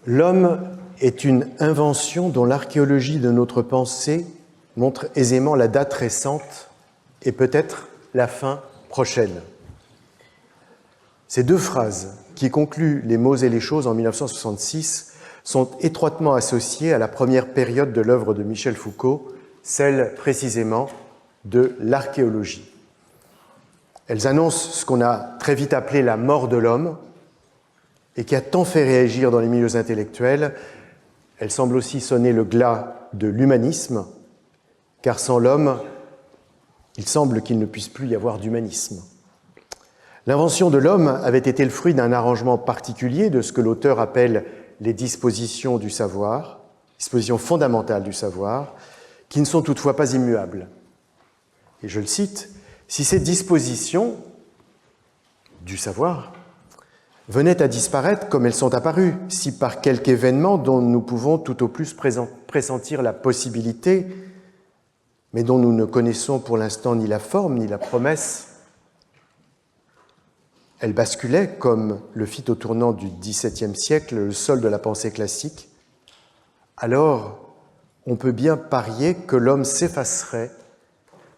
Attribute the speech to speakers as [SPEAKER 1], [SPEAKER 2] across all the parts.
[SPEAKER 1] L'homme est une invention dont l'archéologie de notre pensée montre aisément la date récente et peut-être la fin prochaine. Ces deux phrases qui concluent Les mots et les choses en 1966 sont étroitement associées à la première période de l'œuvre de Michel Foucault, celle précisément de l'archéologie. Elles annoncent ce qu'on a très vite appelé la mort de l'homme et qui a tant fait réagir dans les milieux intellectuels. Elles semblent aussi sonner le glas de l'humanisme, car sans l'homme, il semble qu'il ne puisse plus y avoir d'humanisme. L'invention de l'homme avait été le fruit d'un arrangement particulier de ce que l'auteur appelle les dispositions du savoir, dispositions fondamentales du savoir, qui ne sont toutefois pas immuables. Et je le cite, « Si ces dispositions du savoir venaient à disparaître comme elles sont apparues, si par quelque événement dont nous pouvons tout au plus pressentir la possibilité, mais dont nous ne connaissons pour l'instant ni la forme ni la promesse, elle basculait, comme le fit au tournant du XVIIe siècle le sol de la pensée classique, alors on peut bien parier que l'homme s'effacerait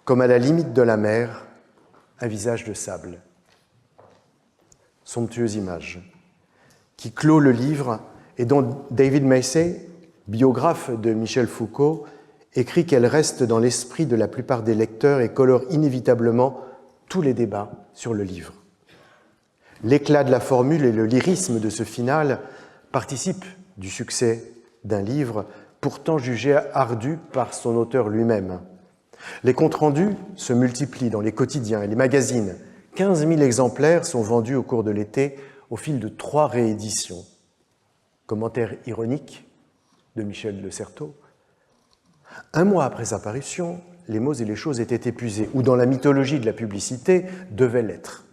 [SPEAKER 1] comme à la limite de la mer, un visage de sable. » Somptueuse image, qui clôt le livre et dont David Massey, biographe de Michel Foucault, écrit qu'elle reste dans l'esprit de la plupart des lecteurs et colore inévitablement tous les débats sur le livre. L'éclat de la formule et le lyrisme de ce final participent du succès d'un livre pourtant jugé ardu par son auteur lui-même. Les comptes rendus se multiplient dans les quotidiens et les magazines. 15 000 exemplaires sont vendus au cours de l'été au fil de 3 rééditions. Commentaire ironique de Michel de Certeau. Un mois après sa parution, Les mots et les choses étaient épuisés, ou dans la mythologie de la publicité, devaient l'être.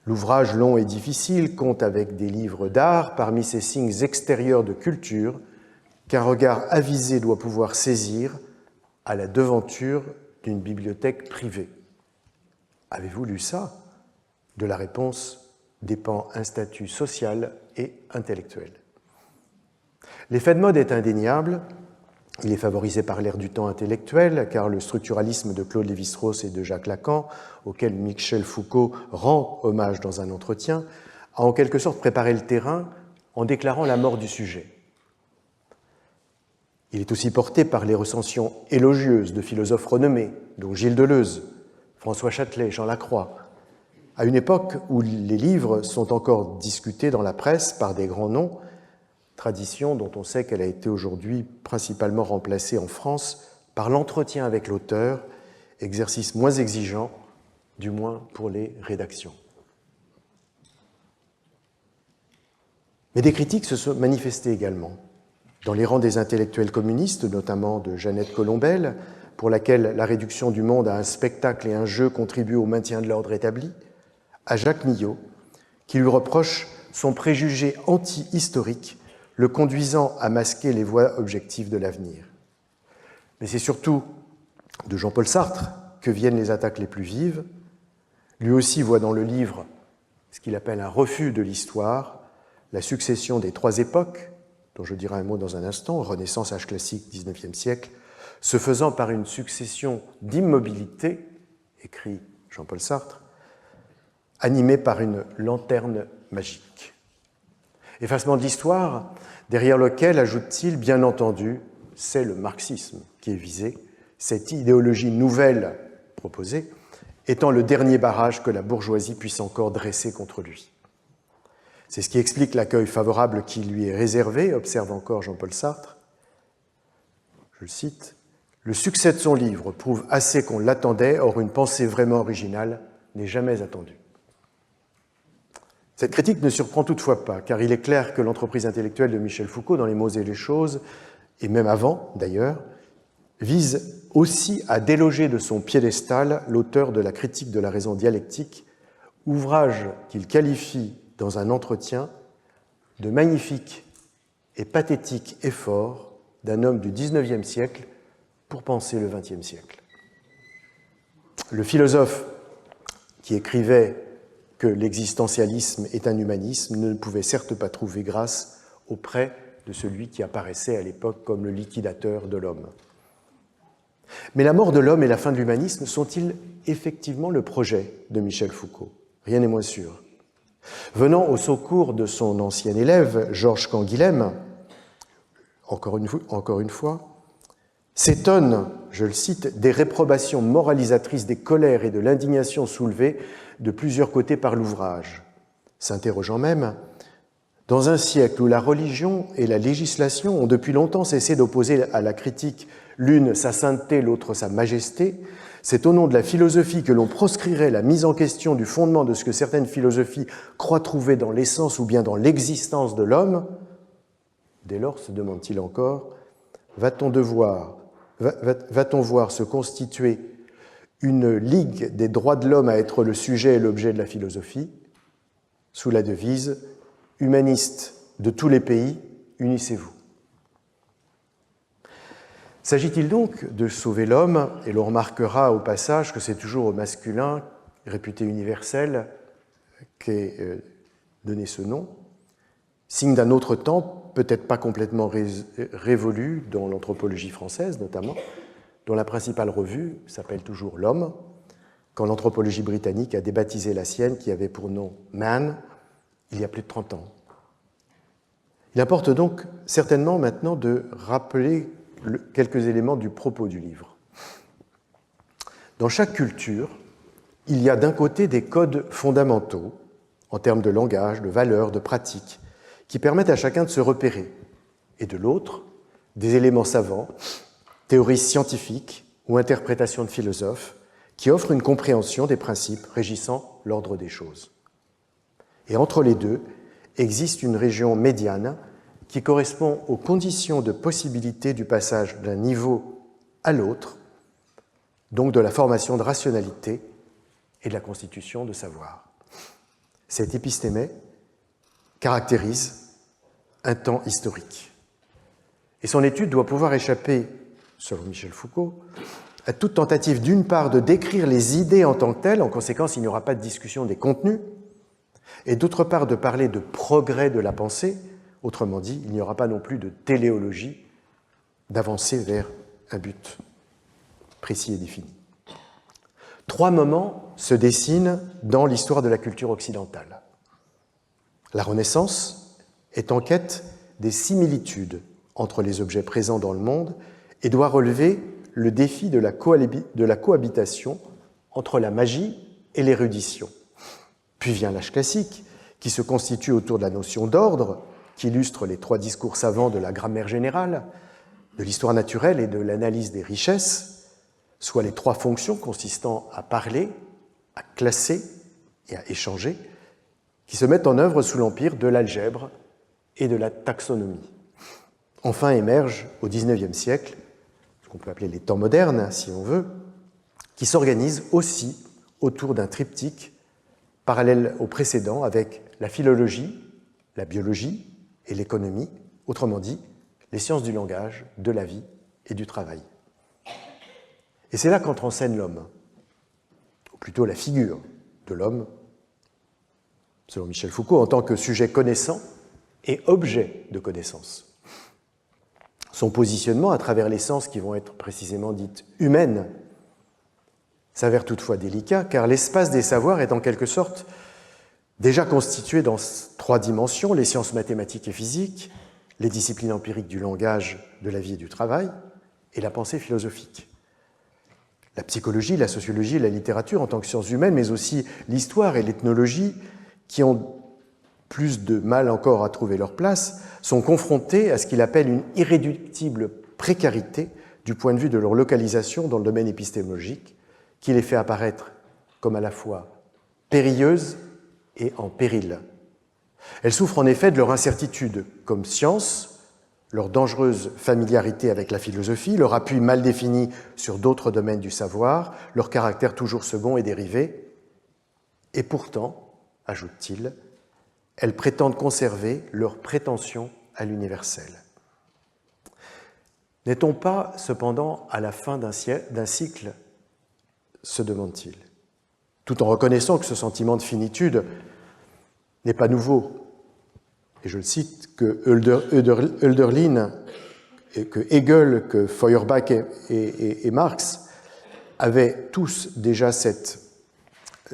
[SPEAKER 1] L'ouvrage long et difficile compte avec des livres d'art parmi ces signes extérieurs de culture qu'un regard avisé doit pouvoir saisir à la devanture d'une bibliothèque privée. Avez-vous lu ça ? De la réponse dépend un statut social et intellectuel. L'effet de mode est indéniable. Il est favorisé par l'air du temps intellectuel, car le structuralisme de Claude Lévi-Strauss et de Jacques Lacan, auquel Michel Foucault rend hommage dans un entretien, a en quelque sorte préparé le terrain en déclarant la mort du sujet. Il est aussi porté par les recensions élogieuses de philosophes renommés, dont Gilles Deleuze, François Châtelet, Jean Lacroix, à une époque où les livres sont encore discutés dans la presse par des grands noms, tradition dont on sait qu'elle a été aujourd'hui principalement remplacée en France par l'entretien avec l'auteur, exercice moins exigeant, du moins pour les rédactions. Mais des critiques se sont manifestées également. Dans les rangs des intellectuels communistes, notamment de Jeannette Colombel, pour laquelle la réduction du monde à un spectacle et un jeu contribue au maintien de l'ordre établi, à Jacques Millot, qui lui reproche son préjugé anti-historique le conduisant à masquer les voies objectives de l'avenir. Mais c'est surtout de Jean-Paul Sartre que viennent les attaques les plus vives. Lui aussi voit dans le livre ce qu'il appelle un refus de l'histoire, la succession des 3 époques, dont je dirai un mot dans un instant, Renaissance, âge classique, XIXe siècle, se faisant par une succession d'immobilités, écrit Jean-Paul Sartre, animée par une lanterne magique. Effacement de l'histoire, derrière lequel, ajoute-t-il, bien entendu, c'est le marxisme qui est visé, cette idéologie nouvelle proposée étant le dernier barrage que la bourgeoisie puisse encore dresser contre lui. C'est ce qui explique l'accueil favorable qui lui est réservé, observe encore Jean-Paul Sartre. Je le cite, « Le succès de son livre prouve assez qu'on l'attendait, or une pensée vraiment originale n'est jamais attendue. » Cette critique ne surprend toutefois pas, car il est clair que l'entreprise intellectuelle de Michel Foucault, dans Les mots et les choses, et même avant d'ailleurs, vise aussi à déloger de son piédestal l'auteur de la critique de la raison dialectique, ouvrage qu'il qualifie dans un entretien de magnifique et pathétique effort d'un homme du XIXe siècle pour penser le XXe siècle. Le philosophe qui écrivait que l'existentialisme est un humanisme ne pouvait certes pas trouver grâce auprès de celui qui apparaissait à l'époque comme le liquidateur de l'homme. Mais la mort de l'homme et la fin de l'humanisme sont-ils effectivement le projet de Michel Foucault? Rien n'est moins sûr. Venant au secours de son ancien élève, Georges Canguilhem, encore une fois, s'étonne, je le cite, des réprobations moralisatrices, des colères et de l'indignation soulevées de plusieurs côtés par l'ouvrage, s'interrogeant même, dans un siècle où la religion et la législation ont depuis longtemps cessé d'opposer à la critique l'une sa sainteté, l'autre sa majesté, c'est au nom de la philosophie que l'on proscrirait la mise en question du fondement de ce que certaines philosophies croient trouver dans l'essence ou bien dans l'existence de l'homme. Dès lors, se demande-t-il encore, va-t-on voir se constituer une ligue des droits de l'homme à être le sujet et l'objet de la philosophie, sous la devise « Humanistes de tous les pays, unissez-vous ». S'agit-il donc de sauver l'homme? Et l'on remarquera au passage que c'est toujours au masculin, réputé universel, qu'est donné ce nom, signe d'un autre temps, peut-être pas complètement révolu dans l'anthropologie française notamment, dont la principale revue s'appelle toujours L'Homme, quand l'anthropologie britannique a débaptisé la sienne qui avait pour nom Man il y a plus de 30 ans. Il importe donc certainement maintenant de rappeler quelques éléments du propos du livre. Dans chaque culture, il y a d'un côté des codes fondamentaux, en termes de langage, de valeurs, de pratiques, qui permettent à chacun de se repérer, et de l'autre, des éléments savants, théories scientifiques ou interprétations de philosophes, qui offrent une compréhension des principes régissant l'ordre des choses. Et entre les deux, existe une région médiane qui correspond aux conditions de possibilité du passage d'un niveau à l'autre, donc de la formation de rationalité et de la constitution de savoir. Cette épistémé caractérise un temps historique. Et son étude doit pouvoir échapper, selon Michel Foucault, à toute tentative d'une part de décrire les idées en tant que telles, en conséquence il n'y aura pas de discussion des contenus, et d'autre part de parler de progrès de la pensée. Autrement dit, il n'y aura pas non plus de téléologie, d'avancer vers un but précis et défini. 3 moments se dessinent dans l'histoire de la culture occidentale. La Renaissance est en quête des similitudes entre les objets présents dans le monde et doit relever le défi de la cohabitation entre la magie et l'érudition. Puis vient l'âge classique, qui se constitue autour de la notion d'ordre, qui illustre les 3 discours savants de la grammaire générale, de l'histoire naturelle et de l'analyse des richesses, soit les 3 fonctions consistant à parler, à classer et à échanger, qui se mettent en œuvre sous l'empire de l'algèbre et de la taxonomie. Enfin émerge au XIXe siècle, ce qu'on peut appeler les temps modernes, si on veut, qui s'organisent aussi autour d'un triptyque parallèle au précédent avec la philologie, la biologie et l'économie, autrement dit, les sciences du langage, de la vie et du travail. Et c'est là qu'entre en scène l'homme, ou plutôt la figure de l'homme, selon Michel Foucault, en tant que sujet connaissant et objet de connaissance. Son positionnement à travers les sens qui vont être précisément dites humaines s'avère toutefois délicat, car l'espace des savoirs est en quelque sorte déjà constitué dans 3 dimensions, les sciences mathématiques et physiques, les disciplines empiriques du langage, de la vie et du travail, et la pensée philosophique. La psychologie, la sociologie et la littérature en tant que sciences humaines, mais aussi l'histoire et l'ethnologie, qui ont plus de mal encore à trouver leur place, sont confrontées à ce qu'il appelle une irréductible précarité du point de vue de leur localisation dans le domaine épistémologique, qui les fait apparaître comme à la fois périlleuses et en péril. Elles souffrent en effet de leur incertitude comme science, leur dangereuse familiarité avec la philosophie, leur appui mal défini sur d'autres domaines du savoir, leur caractère toujours second et dérivé. Et pourtant, ajoute-t-il, elles prétendent conserver leur prétention à l'universel. N'est-on pas, cependant, à la fin d'un cycle, se demande-t-il, tout en reconnaissant que ce sentiment de finitude n'est pas nouveau, et je le cite, que Hölderlin, que Hegel, que Feuerbach et Marx avaient tous déjà cette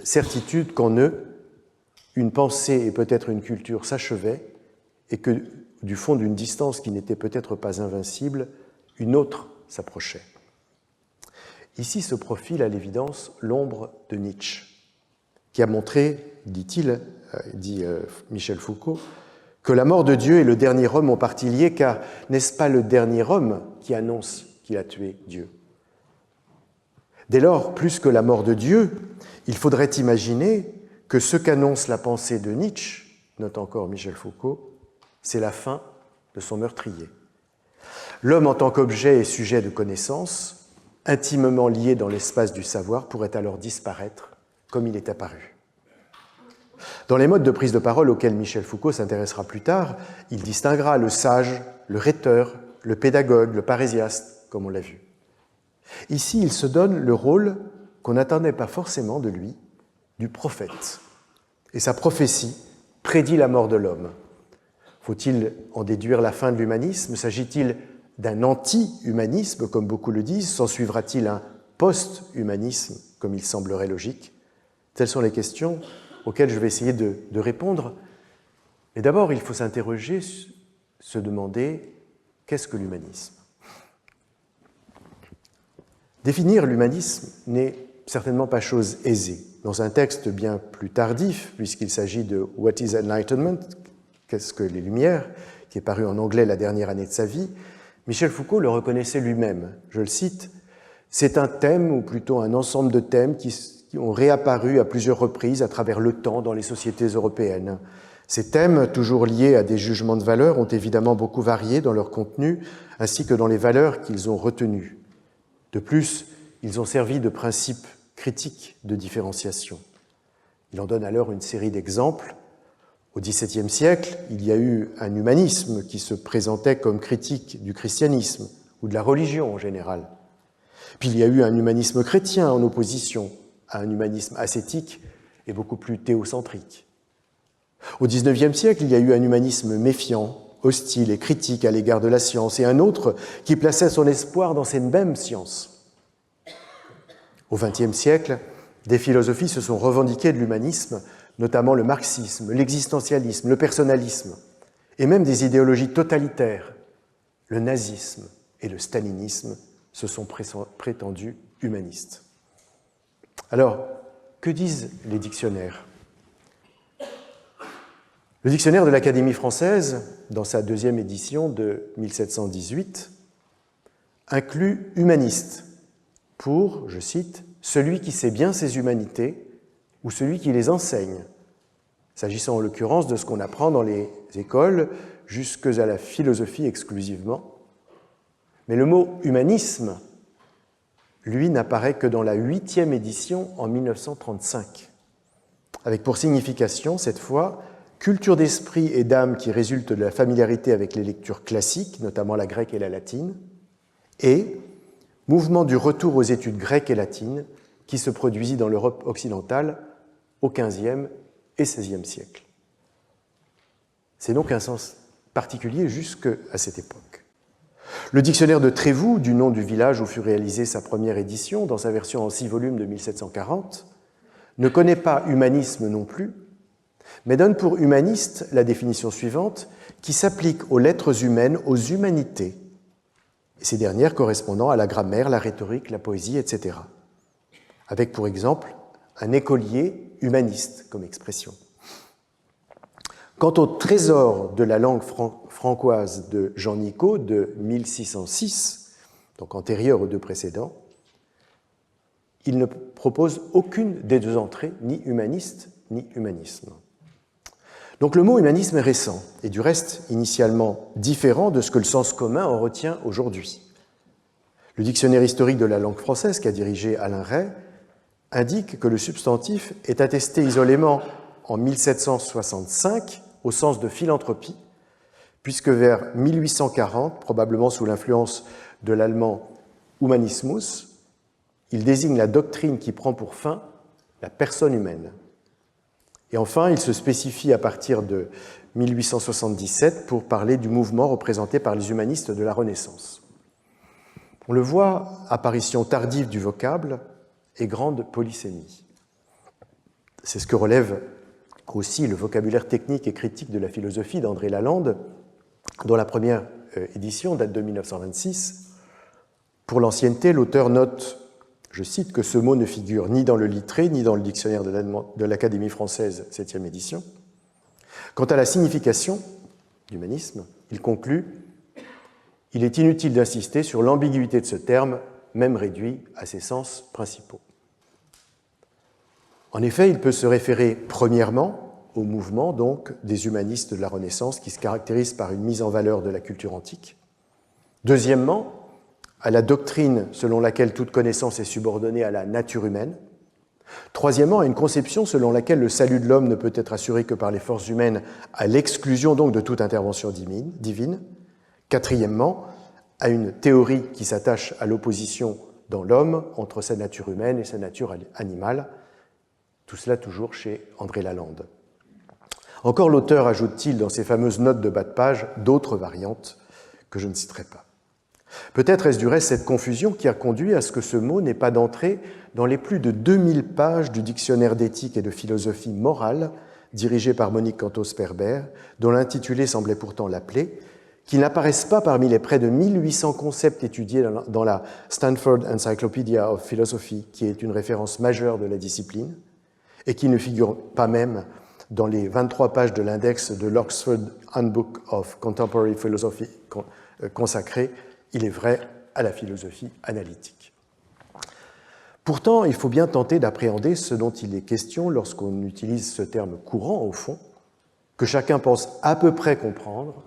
[SPEAKER 1] certitude qu'en eux, une pensée et peut-être une culture s'achevaient et que du fond d'une distance qui n'était peut-être pas invincible, une autre s'approchait. Ici se profile à l'évidence l'ombre de Nietzsche, qui a montré, dit-il, dit Michel Foucault, que la mort de Dieu et le dernier homme ont partie liée, car n'est-ce pas le dernier homme qui annonce qu'il a tué Dieu? Dès lors, plus que la mort de Dieu, il faudrait imaginer que ce qu'annonce la pensée de Nietzsche, note encore Michel Foucault, c'est la fin de son meurtrier. L'homme en tant qu'objet et sujet de connaissance, intimement lié dans l'espace du savoir, pourrait alors disparaître comme il est apparu. Dans les modes de prise de parole auxquels Michel Foucault s'intéressera plus tard, il distinguera le sage, le rhéteur, le pédagogue, le parésiaste, comme on l'a vu. Ici, il se donne le rôle qu'on n'attendait pas forcément de lui, du prophète. Et sa prophétie prédit la mort de l'homme. Faut-il en déduire la fin de l'humanisme? S'agit-il d'un anti-humanisme, comme beaucoup le disent? S'ensuivra-t-il un post-humanisme, comme il semblerait logique? Telles sont les questions auxquelles je vais essayer de répondre. Mais d'abord, il faut s'interroger, se demander, qu'est-ce que l'humanisme? Définir l'humanisme n'est certainement pas chose aisée. Dans un texte bien plus tardif, puisqu'il s'agit de « What is Enlightenment ?» Qu'est-ce que les Lumières, qui est paru en anglais la dernière année de sa vie, Michel Foucault le reconnaissait lui-même. Je le cite, « C'est un thème, ou plutôt un ensemble de thèmes qui ont réapparu à plusieurs reprises à travers le temps dans les sociétés européennes. Ces thèmes, toujours liés à des jugements de valeur, ont évidemment beaucoup varié dans leur contenu, ainsi que dans les valeurs qu'ils ont retenues. De plus, ils ont servi de principe critique de différenciation. » Il en donne alors une série d'exemples. Au XVIIe siècle, il y a eu un humanisme qui se présentait comme critique du christianisme ou de la religion en général. Puis il y a eu un humanisme chrétien en opposition à un humanisme ascétique et beaucoup plus théocentrique. Au XIXe siècle, il y a eu un humanisme méfiant, hostile et critique à l'égard de la science, et un autre qui plaçait son espoir dans ces mêmes sciences. Au XXe siècle, des philosophies se sont revendiquées de l'humanisme, notamment le marxisme, l'existentialisme, le personnalisme, et même des idéologies totalitaires, le nazisme et le stalinisme, se sont prétendus humanistes. Alors, que disent les dictionnaires? Le dictionnaire de l'Académie française, dans sa deuxième édition de 1718, inclut humaniste pour, je cite, « celui qui sait bien ses humanités ou celui qui les enseigne », s'agissant en l'occurrence de ce qu'on apprend dans les écoles, jusque à la philosophie exclusivement. Mais le mot « humanisme », lui, n'apparaît que dans la 8e édition en 1935, avec pour signification, cette fois, culture d'esprit et d'âme qui résulte de la familiarité avec les lectures classiques, notamment la grecque et la latine, et mouvement du retour aux études grecques et latines qui se produisit dans l'Europe occidentale au XVe et XVIe siècle. C'est donc un sens particulier jusqu'à cette époque. Le dictionnaire de Trévoux, du nom du village où fut réalisée sa première édition, dans sa version en 6 volumes de 1740, ne connaît pas humanisme non plus, mais donne pour humaniste la définition suivante qui s'applique aux lettres humaines, aux humanités, et ces dernières correspondant à la grammaire, la rhétorique, la poésie, etc. Avec pour exemple un écolier humaniste comme expression. Quant au trésor de la langue francoise de Jean Nicot de 1606, donc antérieur aux deux précédents, il ne propose aucune des deux entrées, ni humaniste ni humanisme. Donc le mot humanisme est récent, et du reste initialement différent de ce que le sens commun en retient aujourd'hui. Le dictionnaire historique de la langue française qu'a dirigé Alain Ray indique que le substantif est attesté isolément en 1765 au sens de philanthropie, puisque vers 1840, probablement sous l'influence de l'allemand Humanismus, il désigne la doctrine qui prend pour fin la personne humaine. Et enfin, il se spécifie à partir de 1877 pour parler du mouvement représenté par les humanistes de la Renaissance. On le voit, apparition tardive du vocable et grande polysémie. C'est ce que relève aussi le vocabulaire technique et critique de la philosophie d'André Lalande, dont la première édition date de 1926. Pour l'ancienneté, l'auteur note, je cite, que ce mot ne figure ni dans le Littré, ni dans le dictionnaire de l'Académie française, 7e édition. Quant à la signification d'humanisme, il conclut « Il est inutile d'insister sur l'ambiguïté de ce terme, même réduit à ses sens principaux. » En effet, il peut se référer premièrement au mouvement donc des humanistes de la Renaissance qui se caractérise par une mise en valeur de la culture antique. Deuxièmement, à la doctrine selon laquelle toute connaissance est subordonnée à la nature humaine. Troisièmement, à une conception selon laquelle le salut de l'homme ne peut être assuré que par les forces humaines, à l'exclusion donc de toute intervention divine. Quatrièmement, à une théorie qui s'attache à l'opposition dans l'homme entre sa nature humaine et sa nature animale. Tout cela toujours chez André Lalande. Encore l'auteur ajoute-t-il dans ses fameuses notes de bas de page d'autres variantes que je ne citerai pas. Peut-être est-ce du reste cette confusion qui a conduit à ce que ce mot n'ait pas d'entrée dans les plus de 2000 pages du dictionnaire d'éthique et de philosophie morale dirigé par Monique Cantos-Perber, dont l'intitulé semblait pourtant l'appeler, qu'il n'apparaisse pas parmi les près de 1800 concepts étudiés dans la Stanford Encyclopedia of Philosophy, qui est une référence majeure de la discipline, et qui ne figure pas même dans les 23 pages de l'index de l'Oxford Handbook of Contemporary Philosophy consacré, il est vrai, à la philosophie analytique. Pourtant, il faut bien tenter d'appréhender ce dont il est question lorsqu'on utilise ce terme courant, au fond, que chacun pense à peu près comprendre,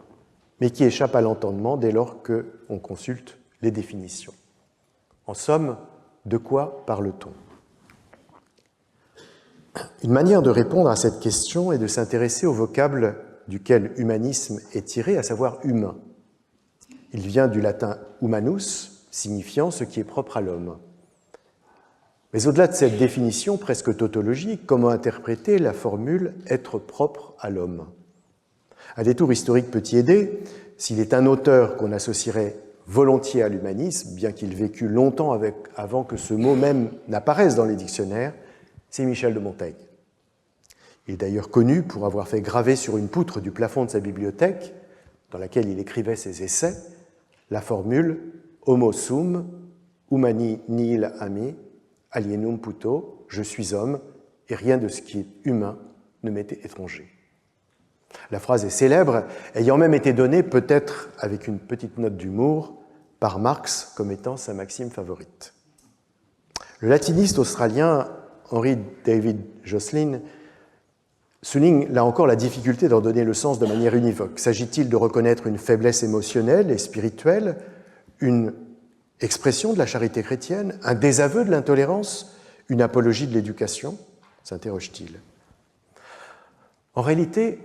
[SPEAKER 1] mais qui échappe à l'entendement dès lors qu'on consulte les définitions. En somme, de quoi parle-t-on ? Une manière de répondre à cette question est de s'intéresser au vocable duquel humanisme est tiré, à savoir humain. Il vient du latin humanus, signifiant ce qui est propre à l'homme. Mais au-delà de cette définition presque tautologique, comment interpréter la formule « être propre à l'homme » ? Un détour historique peut y aider. S'il est un auteur qu'on associerait volontiers à l'humanisme, bien qu'il vécût longtemps avant que ce mot même n'apparaisse dans les dictionnaires, c'est Michel de Montaigne. Il est d'ailleurs connu pour avoir fait graver sur une poutre du plafond de sa bibliothèque, dans laquelle il écrivait ses essais, la formule « Homo sum, humani nihil ami, alienum puto », je suis homme, et rien de ce qui est humain ne m'était étranger. La phrase est célèbre, ayant même été donnée, peut-être avec une petite note d'humour, par Marx comme étant sa maxime favorite. Le latiniste australien Henry David Josselin souligne là encore la difficulté d'en donner le sens de manière univoque. S'agit-il de reconnaître une faiblesse émotionnelle et spirituelle, une expression de la charité chrétienne, un désaveu de l'intolérance, une apologie de l'éducation ? S'interroge-t-il. En réalité,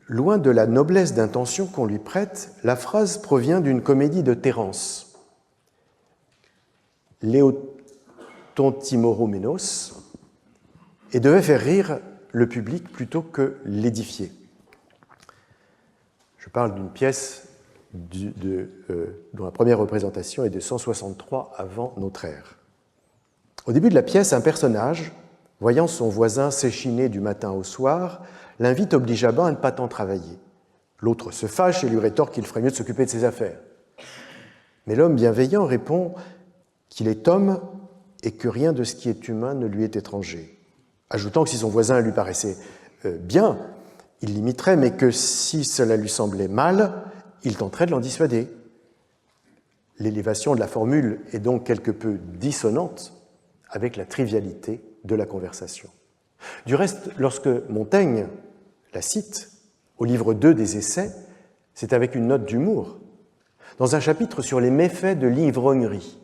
[SPEAKER 1] loin de la noblesse d'intention qu'on lui prête, la phrase provient d'une comédie de Terence, Léotontimorouménos, et devait faire rire le public plutôt que l'édifier. Je parle d'une pièce dont la première représentation est de 163 avant notre ère. Au début de la pièce, un personnage, voyant son voisin s'échiner du matin au soir, l'invite obligeamment à ne pas tant travailler. L'autre se fâche et lui rétorque qu'il ferait mieux de s'occuper de ses affaires. Mais l'homme bienveillant répond qu'il est homme et que rien de ce qui est humain ne lui est étranger, ajoutant que si son voisin lui paraissait bien, il l'imiterait, mais que si cela lui semblait mal, il tenterait de l'en dissuader. L'élévation de la formule est donc quelque peu dissonante avec la trivialité de la conversation. Du reste, lorsque Montaigne la cite au livre 2 des Essais, c'est avec une note d'humour, dans un chapitre sur les méfaits de l'ivrognerie.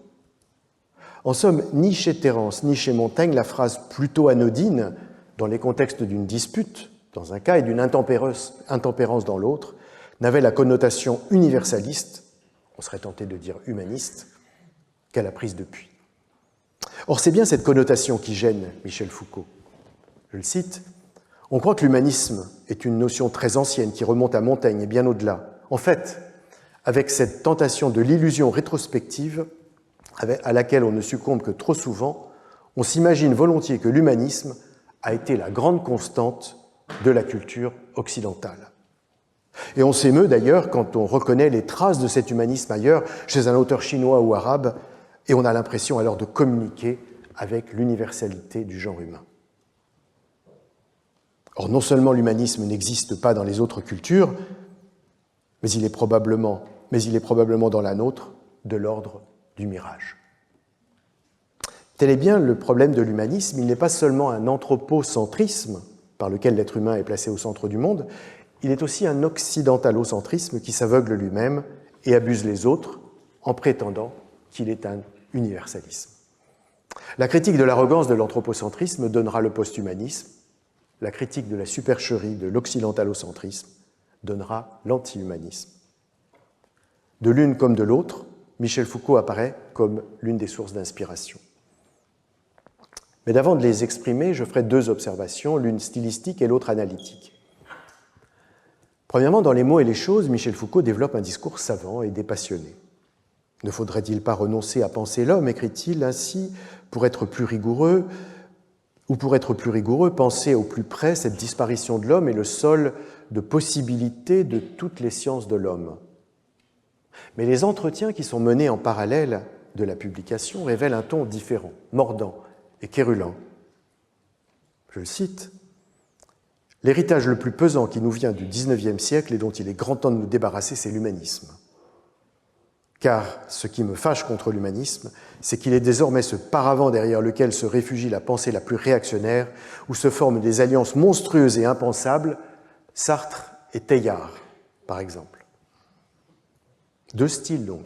[SPEAKER 1] En somme, ni chez Terence ni chez Montaigne, la phrase plutôt anodine, dans les contextes d'une dispute, dans un cas, et d'une intempérance dans l'autre, n'avait la connotation universaliste, on serait tenté de dire humaniste, qu'elle a prise depuis. Or, c'est bien cette connotation qui gêne Michel Foucault. Je le cite, « On croit que l'humanisme est une notion très ancienne qui remonte à Montaigne et bien au-delà. En fait, avec cette tentation de l'illusion rétrospective à laquelle on ne succombe que trop souvent, on s'imagine volontiers que l'humanisme a été la grande constante de la culture occidentale. Et on s'émeut d'ailleurs quand on reconnaît les traces de cet humanisme ailleurs, chez un auteur chinois ou arabe, et on a l'impression alors de communiquer avec l'universalité du genre humain. Or, non seulement l'humanisme n'existe pas dans les autres cultures, mais il est probablement dans la nôtre de l'ordre du mirage. Tel est bien le problème de l'humanisme. Il n'est pas seulement un anthropocentrisme par lequel l'être humain est placé au centre du monde, il est aussi un occidentalocentrisme qui s'aveugle lui-même et abuse les autres en prétendant qu'il est un universalisme. La critique de l'arrogance de l'anthropocentrisme donnera le post-humanisme, la critique de la supercherie de l'occidentalocentrisme donnera l'anti-humanisme. De l'une comme de l'autre, Michel Foucault apparaît comme l'une des sources d'inspiration. Mais avant de les exprimer, je ferai deux observations, l'une stylistique et l'autre analytique. Premièrement, dans Les mots et les choses, Michel Foucault développe un discours savant et dépassionné. Ne faudrait-il pas renoncer à penser l'homme, écrit-il ainsi, pour être plus rigoureux, penser au plus près cette disparition de l'homme est le sol de possibilité de toutes les sciences de l'homme. Mais les entretiens qui sont menés en parallèle de la publication révèlent un ton différent, mordant et quérulent. Je le cite. « L'héritage le plus pesant qui nous vient du XIXe siècle et dont il est grand temps de nous débarrasser, c'est l'humanisme. Car ce qui me fâche contre l'humanisme, c'est qu'il est désormais ce paravent derrière lequel se réfugie la pensée la plus réactionnaire, où se forment des alliances monstrueuses et impensables, Sartre et Teilhard, par exemple. Deux styles donc,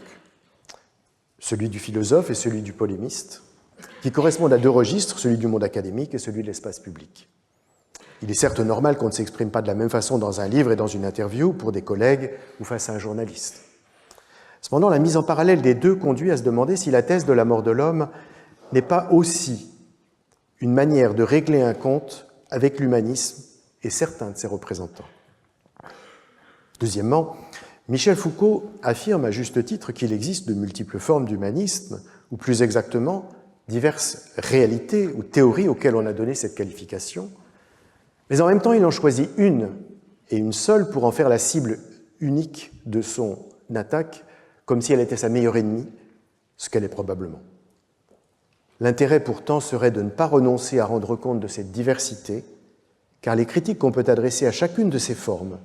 [SPEAKER 1] celui du philosophe et celui du polémiste, qui correspondent à deux registres, celui du monde académique et celui de l'espace public. Il est certes normal qu'on ne s'exprime pas de la même façon dans un livre et dans une interview pour des collègues ou face à un journaliste. Cependant, la mise en parallèle des deux conduit à se demander si la thèse de la mort de l'homme n'est pas aussi une manière de régler un compte avec l'humanisme et certains de ses représentants. Deuxièmement, Michel Foucault affirme à juste titre qu'il existe de multiples formes d'humanisme, ou plus exactement, diverses réalités ou théories auxquelles on a donné cette qualification, mais en même temps, il en choisit une, et une seule, pour en faire la cible unique de son attaque, comme si elle était sa meilleure ennemie, ce qu'elle est probablement. L'intérêt pourtant serait de ne pas renoncer à rendre compte de cette diversité, car les critiques qu'on peut adresser à chacune de ces formes,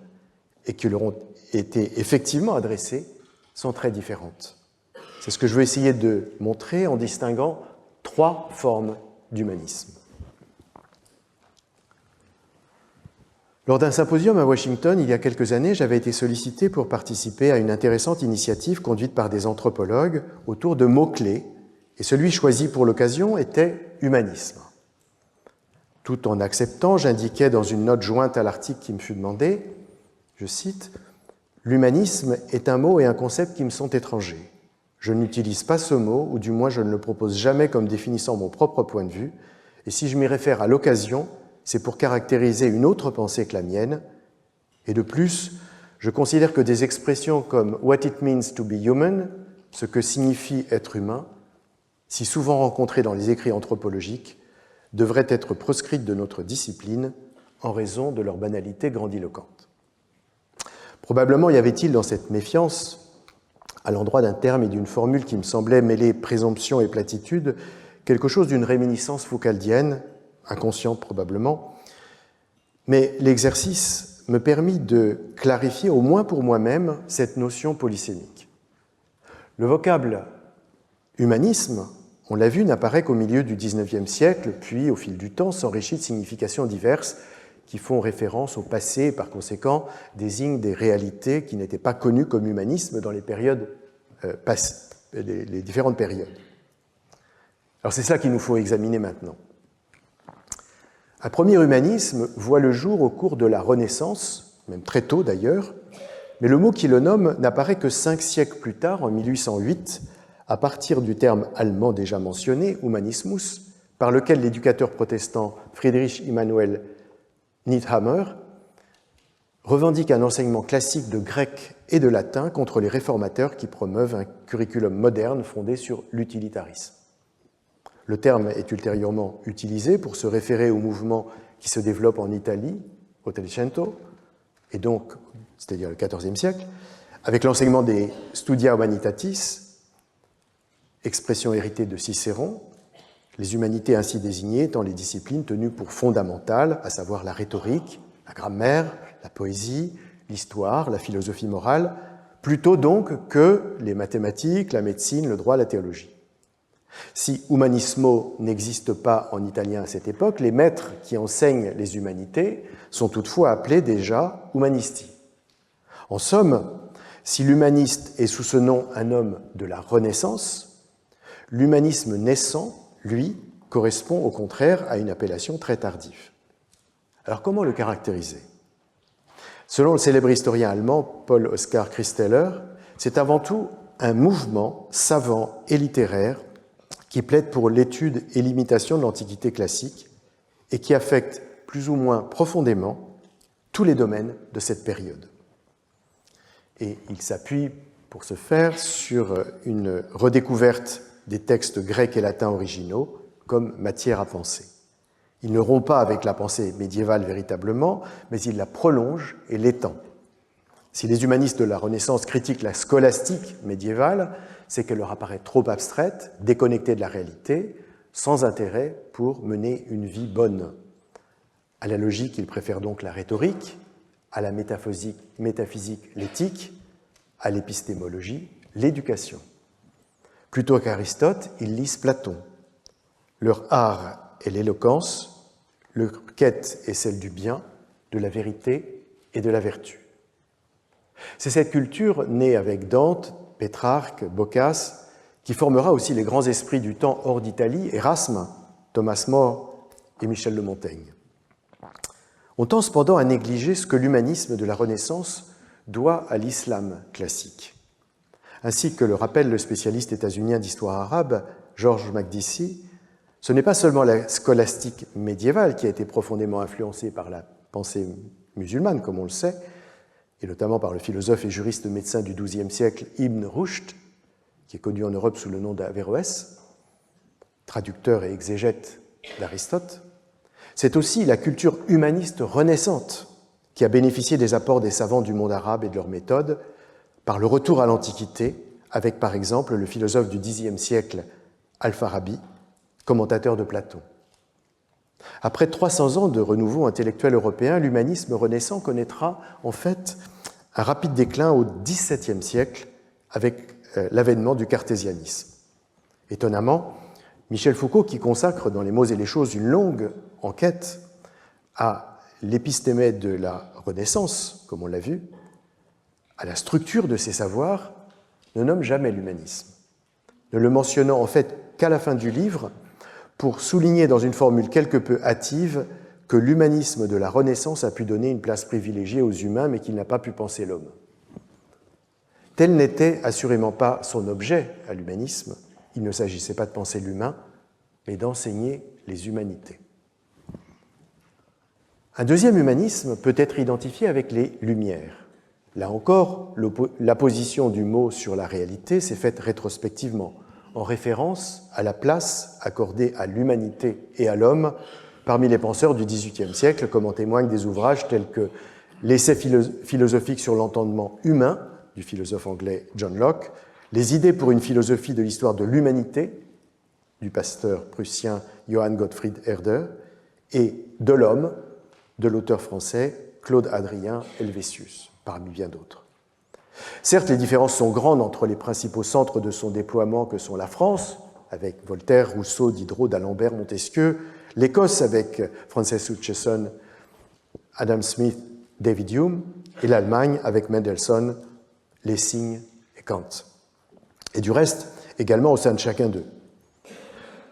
[SPEAKER 1] et qui leur ont été effectivement adressées, sont très différentes. C'est ce que je veux essayer de montrer en distinguant trois formes d'humanisme. Lors d'un symposium à Washington, il y a quelques années, j'avais été sollicité pour participer à une intéressante initiative conduite par des anthropologues autour de mots-clés, et celui choisi pour l'occasion était « humanisme ». Tout en acceptant, j'indiquais dans une note jointe à l'article qui me fut demandé, je cite, « L'humanisme est un mot et un concept qui me sont étrangers. Je n'utilise pas ce mot, ou du moins je ne le propose jamais comme définissant mon propre point de vue, et si je m'y réfère à l'occasion, c'est pour caractériser une autre pensée que la mienne, et de plus, je considère que des expressions comme « what it means to be human », ce que signifie être humain, si souvent rencontrées dans les écrits anthropologiques, devraient être proscrites de notre discipline en raison de leur banalité grandiloquente. Probablement y avait-il dans cette méfiance, à l'endroit d'un terme et d'une formule qui me semblait mêler présomption et platitude, quelque chose d'une réminiscence foucaldienne, inconsciente probablement, mais l'exercice me permit de clarifier, au moins pour moi-même, cette notion polysémique. Le vocable humanisme, on l'a vu, n'apparaît qu'au milieu du XIXe siècle, puis, au fil du temps, s'enrichit de significations diverses qui font référence au passé et, par conséquent, désignent des réalités qui n'étaient pas connues comme humanisme dans les périodes les différentes périodes. Alors c'est cela qu'il nous faut examiner maintenant. Un premier humanisme voit le jour au cours de la Renaissance, même très tôt d'ailleurs, mais le mot qui le nomme n'apparaît que 5 siècles plus tard, en 1808, à partir du terme allemand déjà mentionné, Humanismus, par lequel l'éducateur protestant Friedrich Immanuel Niethammer revendique un enseignement classique de grec et de latin contre les réformateurs qui promeuvent un curriculum moderne fondé sur l'utilitarisme. Le terme est ultérieurement utilisé pour se référer au mouvement qui se développe en Italie, Ottocento, et donc, c'est-à-dire le XIVe siècle, avec l'enseignement des Studia Humanitatis, expression héritée de Cicéron, les humanités ainsi désignées étant les disciplines tenues pour fondamentales, à savoir la rhétorique, la grammaire, la poésie, l'histoire, la philosophie morale, plutôt donc que les mathématiques, la médecine, le droit, la théologie. Si humanismo n'existe pas en italien à cette époque, les maîtres qui enseignent les humanités sont toutefois appelés déjà humanisti. En somme, si l'humaniste est sous ce nom un homme de la Renaissance, l'humanisme naissant, lui, correspond au contraire à une appellation très tardive. Alors comment le caractériser ? Selon le célèbre historien allemand Paul Oskar Christeller, c'est avant tout un mouvement savant et littéraire qui plaide pour l'étude et l'imitation de l'Antiquité classique et qui affecte plus ou moins profondément tous les domaines de cette période. Et il s'appuie pour ce faire sur une redécouverte des textes grecs et latins originaux comme matière à penser. Il ne rompt pas avec la pensée médiévale véritablement, mais il la prolonge et l'étend. Si les humanistes de la Renaissance critiquent la scolastique médiévale, c'est qu'elle leur apparaît trop abstraite, déconnectée de la réalité, sans intérêt pour mener une vie bonne. À la logique, ils préfèrent donc la rhétorique, à la métaphysique, l'éthique, à l'épistémologie, l'éducation. Plutôt qu'Aristote, ils lisent Platon. Leur art est l'éloquence, leur quête est celle du bien, de la vérité et de la vertu. C'est cette culture née avec Dante, Pétrarque, Boccace, qui formera aussi les grands esprits du temps hors d'Italie, Erasme, Thomas More et Michel de Montaigne. On tend cependant à négliger ce que l'humanisme de la Renaissance doit à l'islam classique. Ainsi que le rappelle le spécialiste états-unien d'histoire arabe, George Makdisi, ce n'est pas seulement la scolastique médiévale qui a été profondément influencée par la pensée musulmane, comme on le sait, et notamment par le philosophe et juriste médecin du XIIe siècle Ibn Rushd, qui est connu en Europe sous le nom d'Averroès, traducteur et exégète d'Aristote. C'est aussi la culture humaniste renaissante qui a bénéficié des apports des savants du monde arabe et de leurs méthodes, par le retour à l'Antiquité, avec par exemple le philosophe du Xe siècle Al-Farabi, commentateur de Platon. Après 300 ans de renouveau intellectuel européen, l'humanisme renaissant connaîtra en fait un rapide déclin au XVIIe siècle avec l'avènement du cartésianisme. Étonnamment, Michel Foucault, qui consacre dans Les mots et les choses une longue enquête à l'épistémé de la Renaissance, comme on l'a vu, à la structure de ces savoirs, ne nomme jamais l'humanisme, ne le mentionnant en fait qu'à la fin du livre pour souligner dans une formule quelque peu hâtive que l'humanisme de la Renaissance a pu donner une place privilégiée aux humains, mais qu'il n'a pas pu penser l'homme. Tel n'était assurément pas son objet à l'humanisme. Il ne s'agissait pas de penser l'humain, mais d'enseigner les humanités. Un deuxième humanisme peut être identifié avec les Lumières. Là encore, l'apposition du mot sur la réalité s'est faite rétrospectivement, en référence à la place accordée à l'humanité et à l'homme parmi les penseurs du XVIIIe siècle, comme en témoignent des ouvrages tels que l'essai philosophique sur l'entendement humain du philosophe anglais John Locke, les idées pour une philosophie de l'histoire de l'humanité du pasteur prussien Johann Gottfried Herder et de l'homme de l'auteur français Claude Adrien Helvétius, parmi bien d'autres. Certes, les différences sont grandes entre les principaux centres de son déploiement que sont la France, avec Voltaire, Rousseau, Diderot, d'Alembert, Montesquieu, l'Écosse avec Frances Hutcheson, Adam Smith, David Hume, et l'Allemagne avec Mendelssohn, Lessing et Kant. Et du reste, également au sein de chacun d'eux.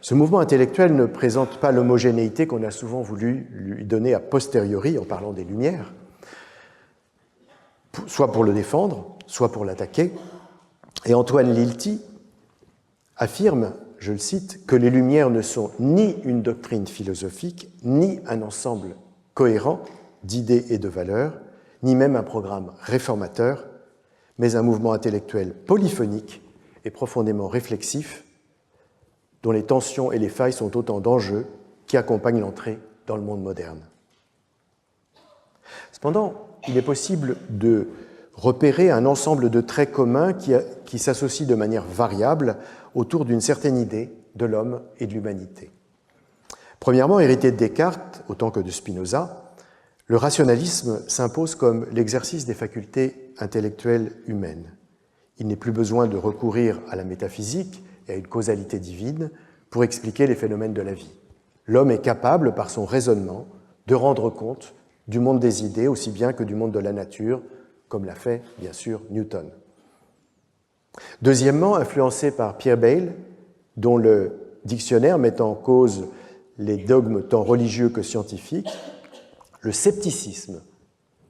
[SPEAKER 1] Ce mouvement intellectuel ne présente pas l'homogénéité qu'on a souvent voulu lui donner a posteriori en parlant des Lumières, soit pour le défendre, soit pour l'attaquer. Et Antoine Lilti affirme, je le cite, que les Lumières ne sont ni une doctrine philosophique, ni un ensemble cohérent, d'idées et de valeurs, ni même un programme réformateur, mais un mouvement intellectuel polyphonique et profondément réflexif, dont les tensions et les failles sont autant d'enjeux qui accompagnent l'entrée dans le monde moderne. Cependant, il est possible de repérer un ensemble de traits communs qui s'associent de manière variable autour d'une certaine idée de l'homme et de l'humanité. Premièrement, hérité de Descartes autant que de Spinoza, le rationalisme s'impose comme l'exercice des facultés intellectuelles humaines. Il n'est plus besoin de recourir à la métaphysique et à une causalité divine pour expliquer les phénomènes de la vie. L'homme est capable, par son raisonnement, de rendre compte du monde des idées aussi bien que du monde de la nature, comme l'a fait, bien sûr, Newton. Deuxièmement, influencé par Pierre Bayle, dont le dictionnaire met en cause les dogmes tant religieux que scientifiques, le scepticisme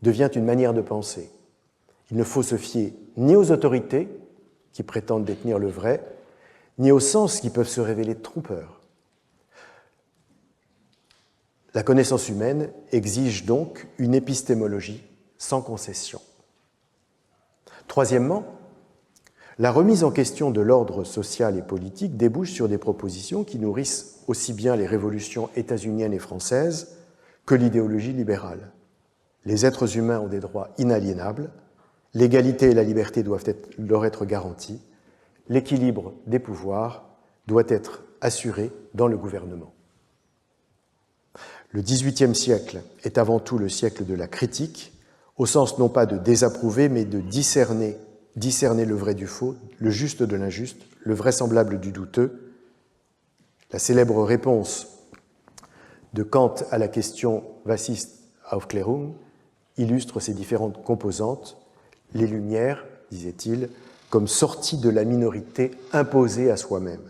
[SPEAKER 1] devient une manière de penser. Il ne faut se fier ni aux autorités qui prétendent détenir le vrai, ni aux sens qui peuvent se révéler trompeurs. La connaissance humaine exige donc une épistémologie sans concession. Troisièmement, la remise en question de l'ordre social et politique débouche sur des propositions qui nourrissent aussi bien les révolutions états-uniennes et françaises que l'idéologie libérale. Les êtres humains ont des droits inaliénables, l'égalité et la liberté doivent leur être garanties, l'équilibre des pouvoirs doit être assuré dans le gouvernement. Le XVIIIe siècle est avant tout le siècle de la critique, au sens non pas de désapprouver, mais de discerner le vrai du faux, le juste de l'injuste, le vraisemblable du douteux. La célèbre réponse de Kant à la question « Was ist Aufklärung » illustre ces différentes composantes. Les Lumières, disait-il, comme sortie de la minorité imposée à soi-même.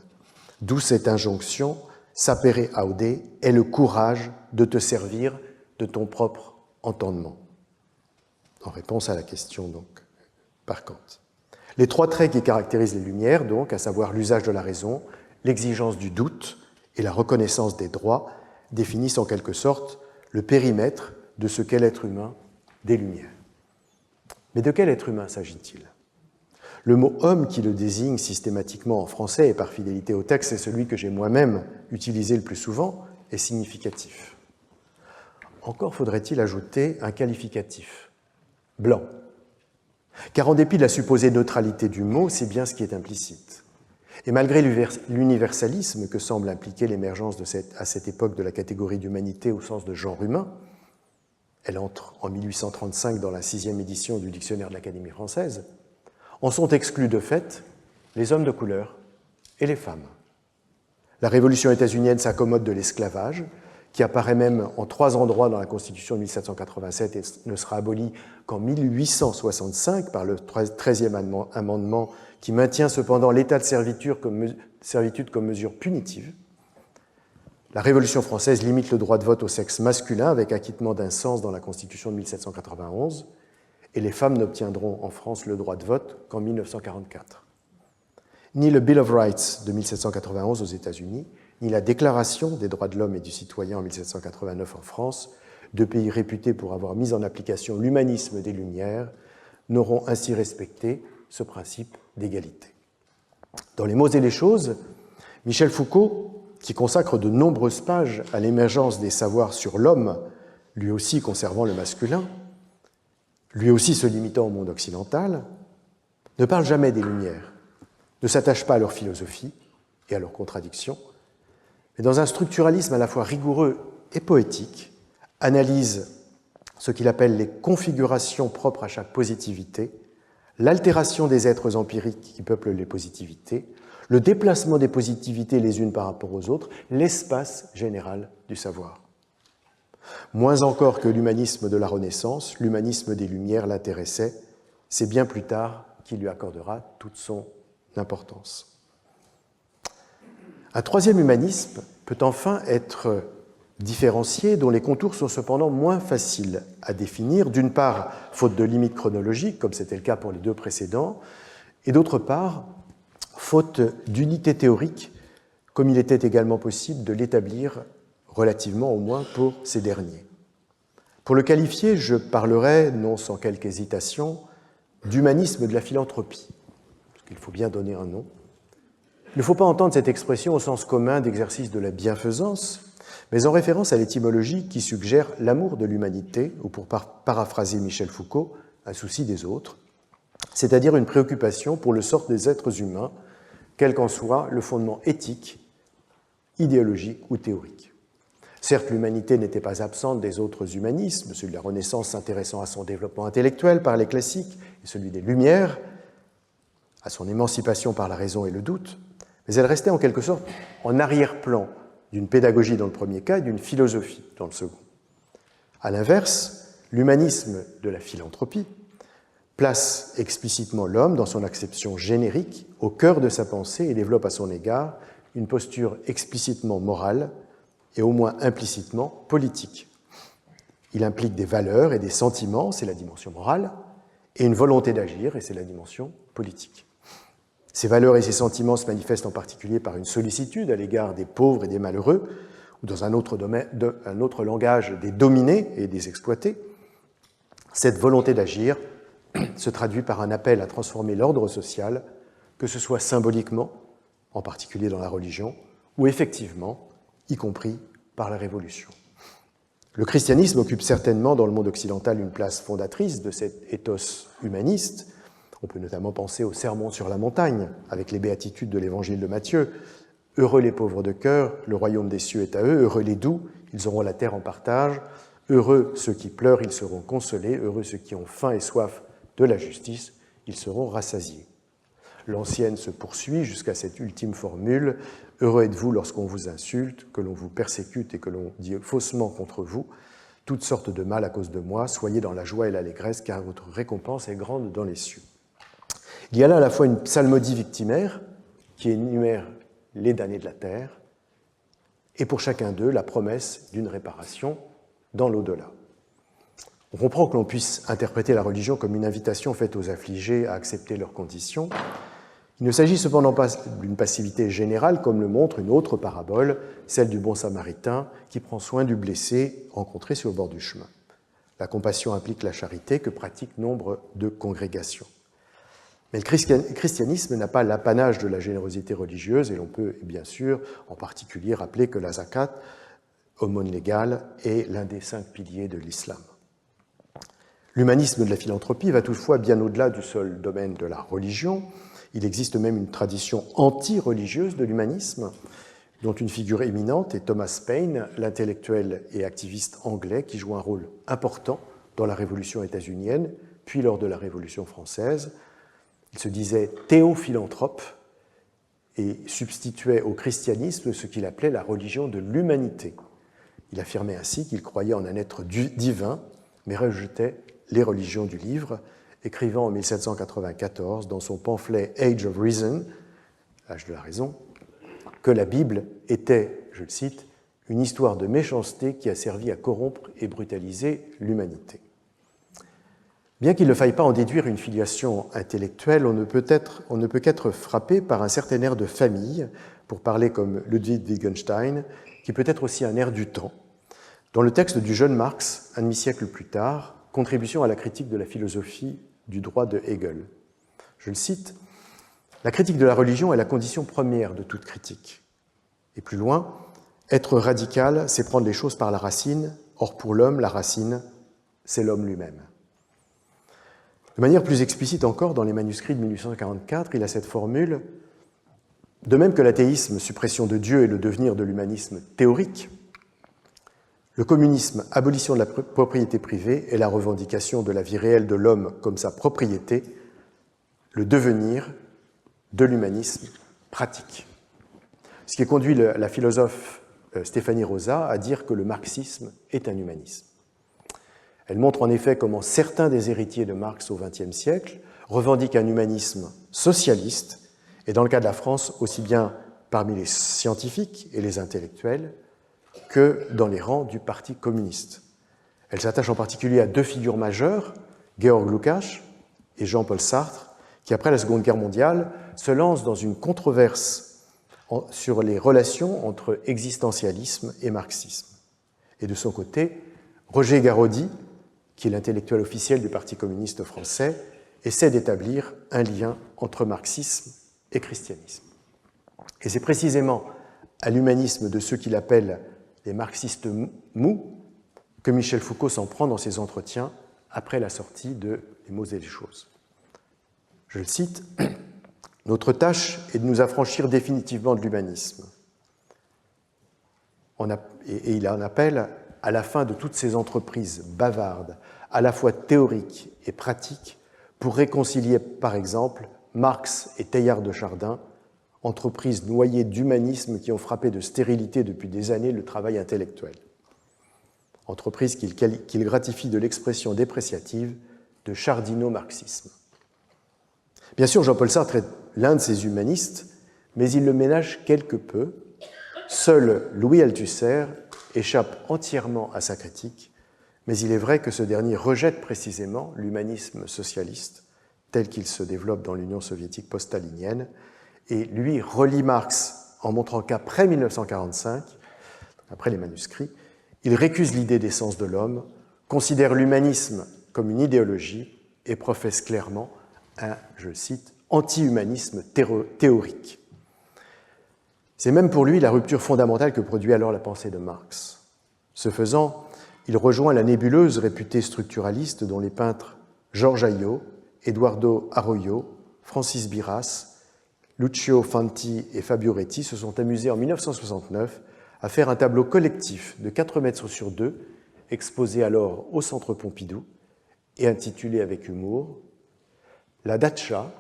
[SPEAKER 1] D'où cette injonction « sapere aude » est le courage de te servir de ton propre entendement. En réponse à la question, donc, par Kant. Les trois traits qui caractérisent les Lumières, donc, à savoir l'usage de la raison, l'exigence du doute et la reconnaissance des droits, définissent en quelque sorte le périmètre de ce qu'est l'être humain des Lumières. Mais de quel être humain s'agit-il ? Le mot « homme » qui le désigne systématiquement en français et par fidélité au texte, c'est celui que j'ai moi-même utilisé le plus souvent, est significatif. Encore faudrait-il ajouter un qualificatif, blanc. Car en dépit de la supposée neutralité du mot, c'est bien ce qui est implicite. Et malgré l'universalisme que semble impliquer l'émergence à cette époque de la catégorie d'humanité au sens de genre humain, elle entre en 1835 dans la 6e édition du dictionnaire de l'Académie française, en sont exclus de fait les hommes de couleur et les femmes. La révolution états-unienne s'accommode de l'esclavage, qui apparaît même en 3 endroits dans la Constitution de 1787 et ne sera aboli qu'en 1865 par le 13e amendement qui maintient cependant l'état de servitude comme mesure punitive. La Révolution française limite le droit de vote au sexe masculin avec acquittement d'un cens dans la Constitution de 1791 et les femmes n'obtiendront en France le droit de vote qu'en 1944. Ni le Bill of Rights de 1791 aux États-Unis, ni la Déclaration des droits de l'homme et du citoyen en 1789 en France, deux pays réputés pour avoir mis en application l'humanisme des Lumières, n'auront ainsi respecté ce principe d'égalité. Dans Les mots et les choses, Michel Foucault, qui consacre de nombreuses pages à l'émergence des savoirs sur l'homme, lui aussi conservant le masculin, lui aussi se limitant au monde occidental, ne parle jamais des Lumières, ne s'attache pas à leur philosophie et à leurs contradictions, mais dans un structuralisme à la fois rigoureux et poétique, analyse ce qu'il appelle les configurations propres à chaque positivité, l'altération des êtres empiriques qui peuplent les positivités, le déplacement des positivités les unes par rapport aux autres, l'espace général du savoir. Moins encore que l'humanisme de la Renaissance, l'humanisme des Lumières l'intéressait, c'est bien plus tard qu'il lui accordera toute son importance. Un troisième humanisme peut enfin être différencié, dont les contours sont cependant moins faciles à définir, d'une part, faute de limites chronologiques, comme c'était le cas pour les deux précédents, et d'autre part, faute d'unité théorique, comme il était également possible de l'établir relativement au moins pour ces derniers. Pour le qualifier, je parlerai, non sans quelque hésitation, d'humanisme de la philanthropie, parce qu'il faut bien donner un nom. Il ne faut pas entendre cette expression au sens commun d'exercice de la bienfaisance, mais en référence à l'étymologie qui suggère l'amour de l'humanité, ou pour paraphraser Michel Foucault, un souci des autres, c'est-à-dire une préoccupation pour le sort des êtres humains, quel qu'en soit le fondement éthique, idéologique ou théorique. Certes, l'humanité n'était pas absente des autres humanismes, celui de la Renaissance s'intéressant à son développement intellectuel par les classiques, et celui des Lumières, à son émancipation par la raison et le doute, mais elle restait en quelque sorte en arrière-plan d'une pédagogie dans le premier cas et d'une philosophie dans le second. À l'inverse, l'humanisme de la philanthropie place explicitement l'homme dans son acception générique au cœur de sa pensée et développe à son égard une posture explicitement morale et au moins implicitement politique. Il implique des valeurs et des sentiments, c'est la dimension morale, et une volonté d'agir, et c'est la dimension politique. Ces valeurs et ces sentiments se manifestent en particulier par une sollicitude à l'égard des pauvres et des malheureux, ou dans un autre langage, des dominés et des exploités. Cette volonté d'agir se traduit par un appel à transformer l'ordre social, que ce soit symboliquement, en particulier dans la religion, ou effectivement, y compris par la Révolution. Le christianisme occupe certainement dans le monde occidental une place fondatrice de cet ethos humaniste. On peut notamment penser au Sermon sur la montagne, avec les béatitudes de l'évangile de Matthieu. « Heureux les pauvres de cœur, le royaume des cieux est à eux. Heureux les doux, ils auront la terre en partage. Heureux ceux qui pleurent, ils seront consolés. Heureux ceux qui ont faim et soif de la justice, ils seront rassasiés. » L'ancienne se poursuit jusqu'à cette ultime formule « Heureux êtes-vous lorsqu'on vous insulte, que l'on vous persécute et que l'on dit faussement contre vous toutes sortes de mal à cause de moi. Soyez dans la joie et l'allégresse, car votre récompense est grande dans les cieux. » Il y a là à la fois une psalmodie victimaire qui énumère les damnés de la terre et pour chacun d'eux la promesse d'une réparation dans l'au-delà. On comprend que l'on puisse interpréter la religion comme une invitation faite aux affligés à accepter leurs conditions. Il ne s'agit cependant pas d'une passivité générale comme le montre une autre parabole, celle du bon samaritain qui prend soin du blessé rencontré sur le bord du chemin. La compassion implique la charité que pratiquent nombre de congrégations. Mais le christianisme n'a pas l'apanage de la générosité religieuse et l'on peut bien sûr en particulier rappeler que la zakat, aumône légale, est l'un des 5 piliers de l'islam. L'humanisme de la philanthropie va toutefois bien au-delà du seul domaine de la religion. Il existe même une tradition anti-religieuse de l'humanisme, dont une figure éminente est Thomas Paine, l'intellectuel et activiste anglais qui joue un rôle important dans la Révolution états-unienne, puis lors de la Révolution française. Il se disait théophilanthrope et substituait au christianisme ce qu'il appelait la religion de l'humanité. Il affirmait ainsi qu'il croyait en un être divin, mais rejetait les religions du livre, écrivant en 1794 dans son pamphlet Age of Reason, l'âge de la raison, que la Bible était, je le cite, une histoire de méchanceté qui a servi à corrompre et brutaliser l'humanité. Bien qu'il ne faille pas en déduire une filiation intellectuelle, on ne peut qu'être frappé par un certain air de famille, pour parler comme Ludwig Wittgenstein, qui peut être aussi un air du temps. Dans le texte du jeune Marx, un demi-siècle plus tard, Contribution à la critique de la philosophie du droit de Hegel. Je le cite, « La critique de la religion est la condition première de toute critique. Et plus loin, être radical, c'est prendre les choses par la racine, or pour l'homme, la racine, c'est l'homme lui-même. » De manière plus explicite encore, dans les manuscrits de 1844, il a cette formule « De même que l'athéisme, suppression de Dieu, est le devenir de l'humanisme théorique, le communisme, abolition de la propriété privée, est la revendication de la vie réelle de l'homme comme sa propriété, le devenir de l'humanisme pratique. » Ce qui conduit la philosophe Stéphanie Rosa à dire que le marxisme est un humanisme. Elle montre en effet comment certains des héritiers de Marx au XXe siècle revendiquent un humanisme socialiste, et dans le cas de la France, aussi bien parmi les scientifiques et les intellectuels que dans les rangs du Parti communiste. Elle s'attache en particulier à 2 figures majeures, Georg Lukács et Jean-Paul Sartre, qui après la Seconde Guerre mondiale se lancent dans une controverse sur les relations entre existentialisme et marxisme. Et de son côté, Roger Garaudy, qui est l'intellectuel officiel du Parti communiste français, essaie d'établir un lien entre marxisme et christianisme. Et c'est précisément à l'humanisme de ceux qu'il appelle les marxistes mous que Michel Foucault s'en prend dans ses entretiens après la sortie de Les mots et les choses. Je le cite, « Notre tâche est de nous affranchir définitivement de l'humanisme. » Et il en appelle à la fin de toutes ces entreprises bavardes, à la fois théoriques et pratiques, pour réconcilier, par exemple, Marx et Teilhard de Chardin, entreprises noyées d'humanisme qui ont frappé de stérilité depuis des années le travail intellectuel. Entreprise qu'il gratifie de l'expression dépréciative de chardino-marxisme. Bien sûr, Jean-Paul Sartre est l'un de ces humanistes, mais il le ménage quelque peu. Seul Louis Althusser échappe entièrement à sa critique, mais il est vrai que ce dernier rejette précisément l'humanisme socialiste tel qu'il se développe dans l'Union soviétique post-stalinienne, et lui relie Marx en montrant qu'après 1945, après les manuscrits, il récuse l'idée d'essence de l'homme, considère l'humanisme comme une idéologie et professe clairement un, je le cite, anti-humanisme théorique. C'est même pour lui la rupture fondamentale que produit alors la pensée de Marx. Ce faisant, il rejoint la nébuleuse réputée structuraliste dont les peintres Georges Ayot, Eduardo Arroyo, Francis Biras, Lucio Fanti et Fabio Reti se sont amusés en 1969 à faire un tableau collectif de 4 mètres sur 2, exposé alors au Centre Pompidou et intitulé avec humour « La Datcha »,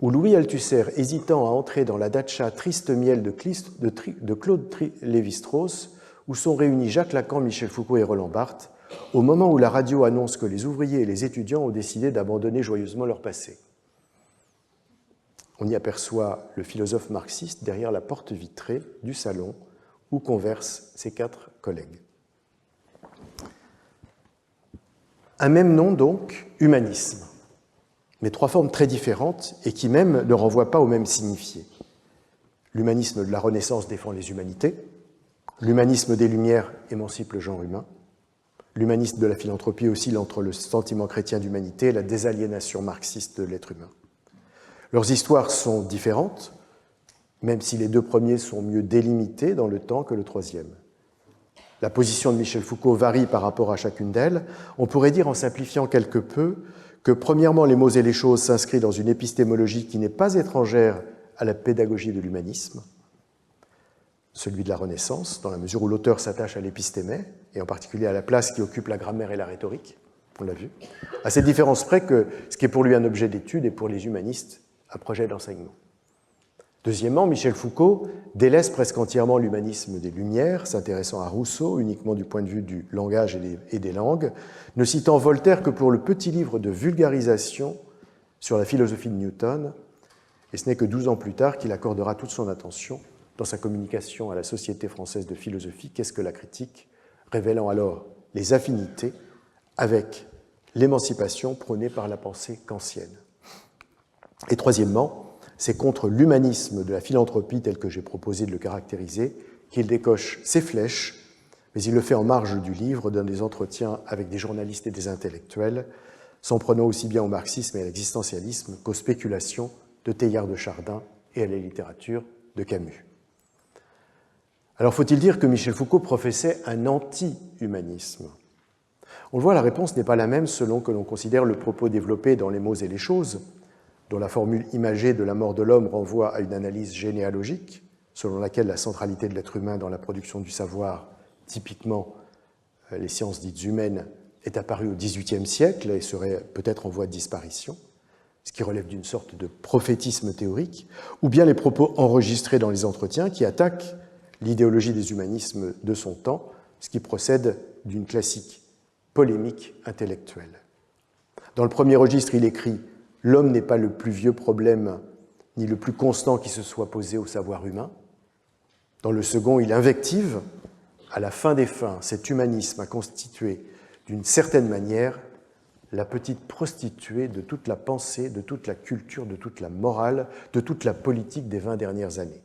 [SPEAKER 1] où Louis Althusser, hésitant à entrer dans la Datcha Triste Miel de Claude Lévi-Strauss, où sont réunis Jacques Lacan, Michel Foucault et Roland Barthes, au moment où la radio annonce que les ouvriers et les étudiants ont décidé d'abandonner joyeusement leur passé. On y aperçoit le philosophe marxiste derrière la porte vitrée du salon où conversent ses 4 collègues. Un même nom donc, humanisme, mais 3 formes très différentes et qui même ne renvoient pas au même signifié. L'humanisme de la Renaissance défend les humanités, l'humanisme des Lumières émancipe le genre humain, l'humanisme de la philanthropie oscille entre le sentiment chrétien d'humanité et la désaliénation marxiste de l'être humain. Leurs histoires sont différentes, même si les 2 premiers sont mieux délimités dans le temps que le 3e. La position de Michel Foucault varie par rapport à chacune d'elles. On pourrait dire, en simplifiant quelque peu, que premièrement, Les mots et les choses s'inscrit dans une épistémologie qui n'est pas étrangère à la pédagogie de l'humanisme, celui de la Renaissance, dans la mesure où l'auteur s'attache à l'épistémé, et en particulier à la place qui occupe la grammaire et la rhétorique, on l'a vu, à cette différence près que ce qui est pour lui un objet d'étude est pour les humanistes un projet d'enseignement. Deuxièmement, Michel Foucault délaisse presque entièrement l'humanisme des Lumières, s'intéressant à Rousseau uniquement du point de vue du langage et des langues, ne citant Voltaire que pour le petit livre de vulgarisation sur la philosophie de Newton, et ce n'est que 12 ans plus tard qu'il accordera toute son attention dans sa communication à la Société française de philosophie, Qu'est-ce que la critique, révélant alors les affinités avec l'émancipation prônée par la pensée kantienne. Et troisièmement, c'est contre l'humanisme de la philanthropie tel que j'ai proposé de le caractériser qu'il décoche ses flèches, mais il le fait en marge du livre, dans des entretiens avec des journalistes et des intellectuels, s'en prenant aussi bien au marxisme et à l'existentialisme qu'aux spéculations de Teilhard de Chardin et à la littérature de Camus. Alors faut-il dire que Michel Foucault professait un anti-humanisme ? On le voit, la réponse n'est pas la même selon que l'on considère le propos développé dans Les mots et les choses, dont la formule imagée de la mort de l'homme renvoie à une analyse généalogique, selon laquelle la centralité de l'être humain dans la production du savoir, typiquement les sciences dites humaines, est apparue au XVIIIe siècle et serait peut-être en voie de disparition, ce qui relève d'une sorte de prophétisme théorique, ou bien les propos enregistrés dans les entretiens qui attaquent l'idéologie des humanismes de son temps, ce qui procède d'une classique polémique intellectuelle. Dans le premier registre, il écrit « L'homme n'est pas le plus vieux problème ni le plus constant qui se soit posé au savoir humain ». Dans le second, il invective, à la fin des fins, cet humanisme a constitué d'une certaine manière la petite prostituée de toute la pensée, de toute la culture, de toute la morale, de toute la politique des 20 dernières années.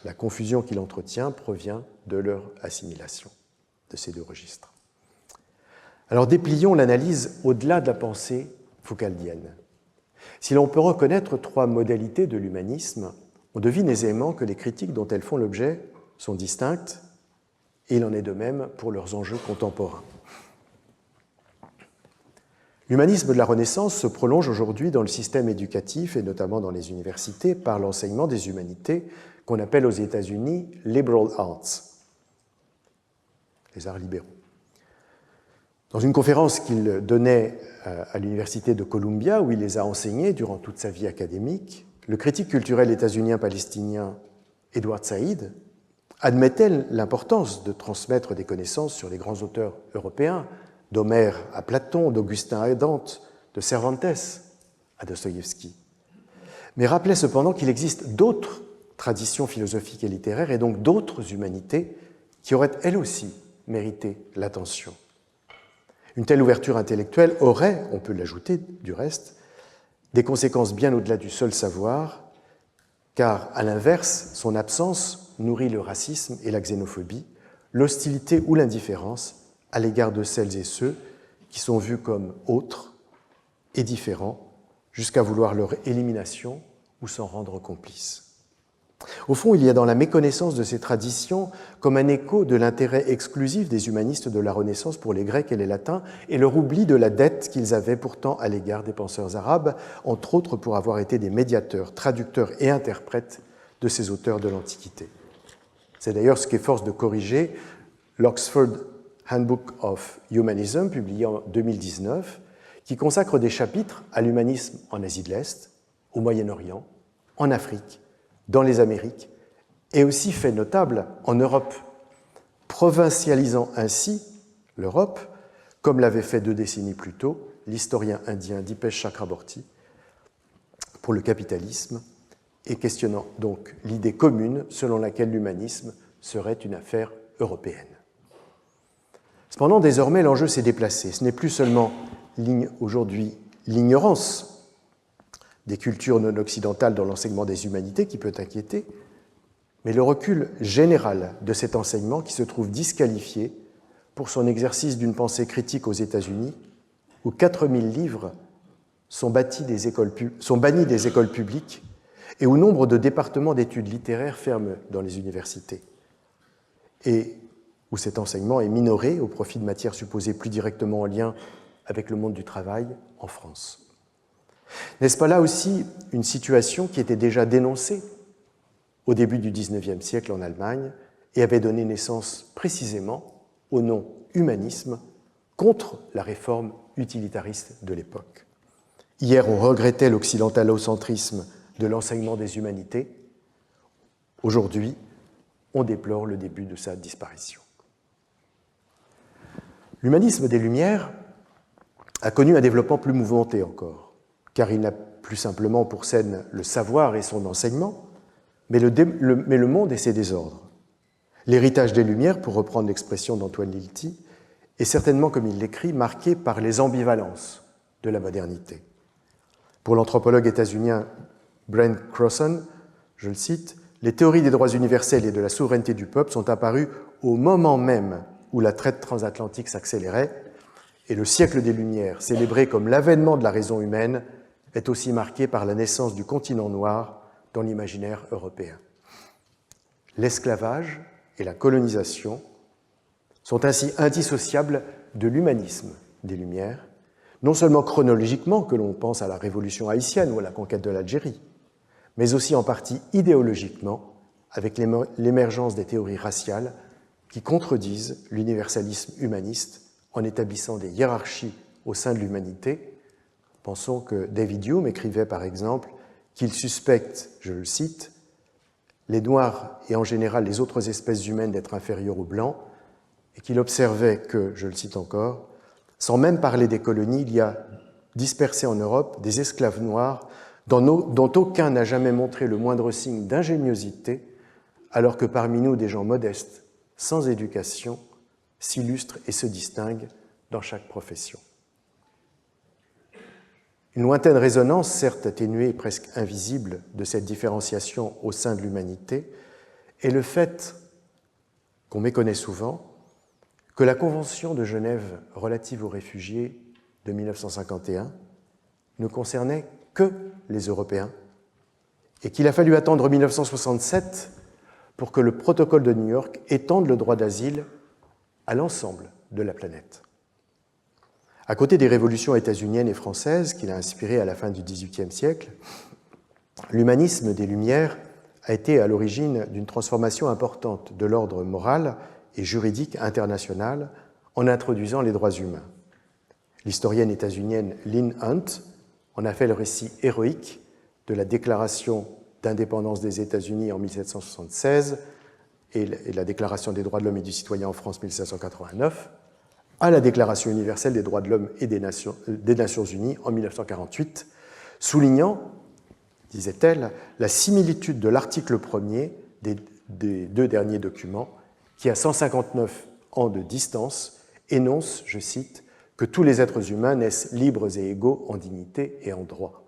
[SPEAKER 1] La confusion qu'il entretient provient de leur assimilation, de ces 2 registres. Alors déplions l'analyse au-delà de la pensée foucaldienne. Si l'on peut reconnaître trois modalités de l'humanisme, on devine aisément que les critiques dont elles font l'objet sont distinctes, et il en est de même pour leurs enjeux contemporains. L'humanisme de la Renaissance se prolonge aujourd'hui dans le système éducatif et notamment dans les universités par l'enseignement des humanités qu'on appelle aux États-Unis « liberal arts », les arts libéraux. Dans une conférence qu'il donnait à l'université de Columbia, où il les a enseignés durant toute sa vie académique, le critique culturel états-unien-palestinien Edward Said admettait l'importance de transmettre des connaissances sur les grands auteurs européens, d'Homère à Platon, d'Augustin à Dante, de Cervantes à Dostoïevski, mais rappelait cependant qu'il existe d'autres traditions philosophiques et littéraires et donc d'autres humanités qui auraient elles aussi mérité l'attention. Une telle ouverture intellectuelle aurait, on peut l'ajouter du reste, des conséquences bien au-delà du seul savoir, car à l'inverse, son absence nourrit le racisme et la xénophobie, l'hostilité ou l'indifférence à l'égard de celles et ceux qui sont vus comme autres et différents, jusqu'à vouloir leur élimination ou s'en rendre complices. Au fond, il y a dans la méconnaissance de ces traditions comme un écho de l'intérêt exclusif des humanistes de la Renaissance pour les Grecs et les Latins et leur oubli de la dette qu'ils avaient pourtant à l'égard des penseurs arabes, entre autres pour avoir été des médiateurs, traducteurs et interprètes de ces auteurs de l'Antiquité. C'est d'ailleurs ce qu'efforce de corriger l'Oxford Handbook of Humanism, publié en 2019, qui consacre des chapitres à l'humanisme en Asie de l'Est, au Moyen-Orient, en Afrique, dans les Amériques, et aussi fait notable en Europe, provincialisant ainsi l'Europe, comme l'avait fait 2 décennies plus tôt l'historien indien Dipesh Chakraborty pour le capitalisme, et questionnant donc l'idée commune selon laquelle l'humanisme serait une affaire européenne. Cependant, désormais, l'enjeu s'est déplacé. Ce n'est plus seulement aujourd'hui l'ignorance des cultures non occidentales dans l'enseignement des humanités qui peut inquiéter, mais le recul général de cet enseignement qui se trouve disqualifié pour son exercice d'une pensée critique aux États-Unis, où 4000 livres sont bannis des écoles publiques et où nombre de départements d'études littéraires ferment dans les universités, et où cet enseignement est minoré au profit de matières supposées plus directement en lien avec le monde du travail en France. N'est-ce pas là aussi une situation qui était déjà dénoncée au début du XIXe siècle en Allemagne et avait donné naissance précisément au nom humanisme contre la réforme utilitariste de l'époque? Hier, on regrettait l'occidentalocentrisme de l'enseignement des humanités. Aujourd'hui, on déplore le début de sa disparition. L'humanisme des Lumières a connu un développement plus mouvementé encore, car il n'a plus simplement pour scène le savoir et son enseignement, mais le monde et ses désordres. L'héritage des Lumières, pour reprendre l'expression d'Antoine Lilti, est certainement, comme il l'écrit, marqué par les ambivalences de la modernité. Pour l'anthropologue états-unien Brent Crossan, je le cite, « Les théories des droits universels et de la souveraineté du peuple sont apparues au moment même où la traite transatlantique s'accélérait, et le siècle des Lumières, célébré comme l'avènement de la raison humaine, est aussi marqué par la naissance du continent noir dans l'imaginaire européen. L'esclavage et la colonisation sont ainsi indissociables de l'humanisme des Lumières, non seulement chronologiquement, que l'on pense à la Révolution haïtienne ou à la conquête de l'Algérie, mais aussi en partie idéologiquement, avec l'émergence des théories raciales qui contredisent l'universalisme humaniste en établissant des hiérarchies au sein de l'humanité. Pensons que David Hume écrivait par exemple qu'il suspecte, je le cite, les Noirs et en général les autres espèces humaines d'être inférieures aux Blancs, et qu'il observait que, je le cite encore, sans même parler des colonies, il y a dispersé en Europe des esclaves noirs dont aucun n'a jamais montré le moindre signe d'ingéniosité, alors que parmi nous des gens modestes, sans éducation, s'illustrent et se distinguent dans chaque profession. Une lointaine résonance, certes atténuée et presque invisible, de cette différenciation au sein de l'humanité est le fait qu'on méconnaît souvent que la Convention de Genève relative aux réfugiés de 1951 ne concernait que les Européens et qu'il a fallu attendre 1967 pour que le protocole de New York étende le droit d'asile à l'ensemble de la planète. À côté des révolutions états-uniennes et françaises qu'il a inspirées à la fin du XVIIIe siècle, l'humanisme des Lumières a été à l'origine d'une transformation importante de l'ordre moral et juridique international en introduisant les droits humains. L'historienne états-unienne Lynn Hunt en a fait le récit héroïque de la Déclaration d'indépendance des États-Unis en 1776 et la Déclaration des droits de l'homme et du citoyen en France 1789 à la Déclaration universelle des droits de l'homme et des Nations Unies en 1948, soulignant, disait-elle, la similitude de l'article 1er des deux derniers documents qui, à 159 ans de distance, énonce, je cite, que tous les êtres humains naissent libres et égaux en dignité et en droit.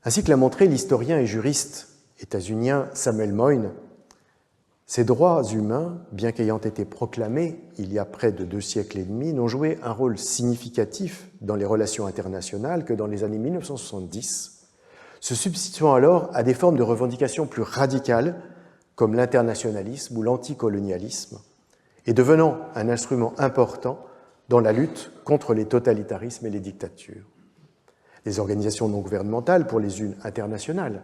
[SPEAKER 1] Ainsi que l'a montré l'historien et juriste états-unien Samuel Moyn, ces droits humains, bien qu'ayant été proclamés il y a près de 2 siècles et demi, n'ont joué un rôle significatif dans les relations internationales que dans les années 1970, se substituant alors à des formes de revendications plus radicales comme l'internationalisme ou l'anticolonialisme, et devenant un instrument important dans la lutte contre les totalitarismes et les dictatures. Des organisations non gouvernementales, pour les unes internationales,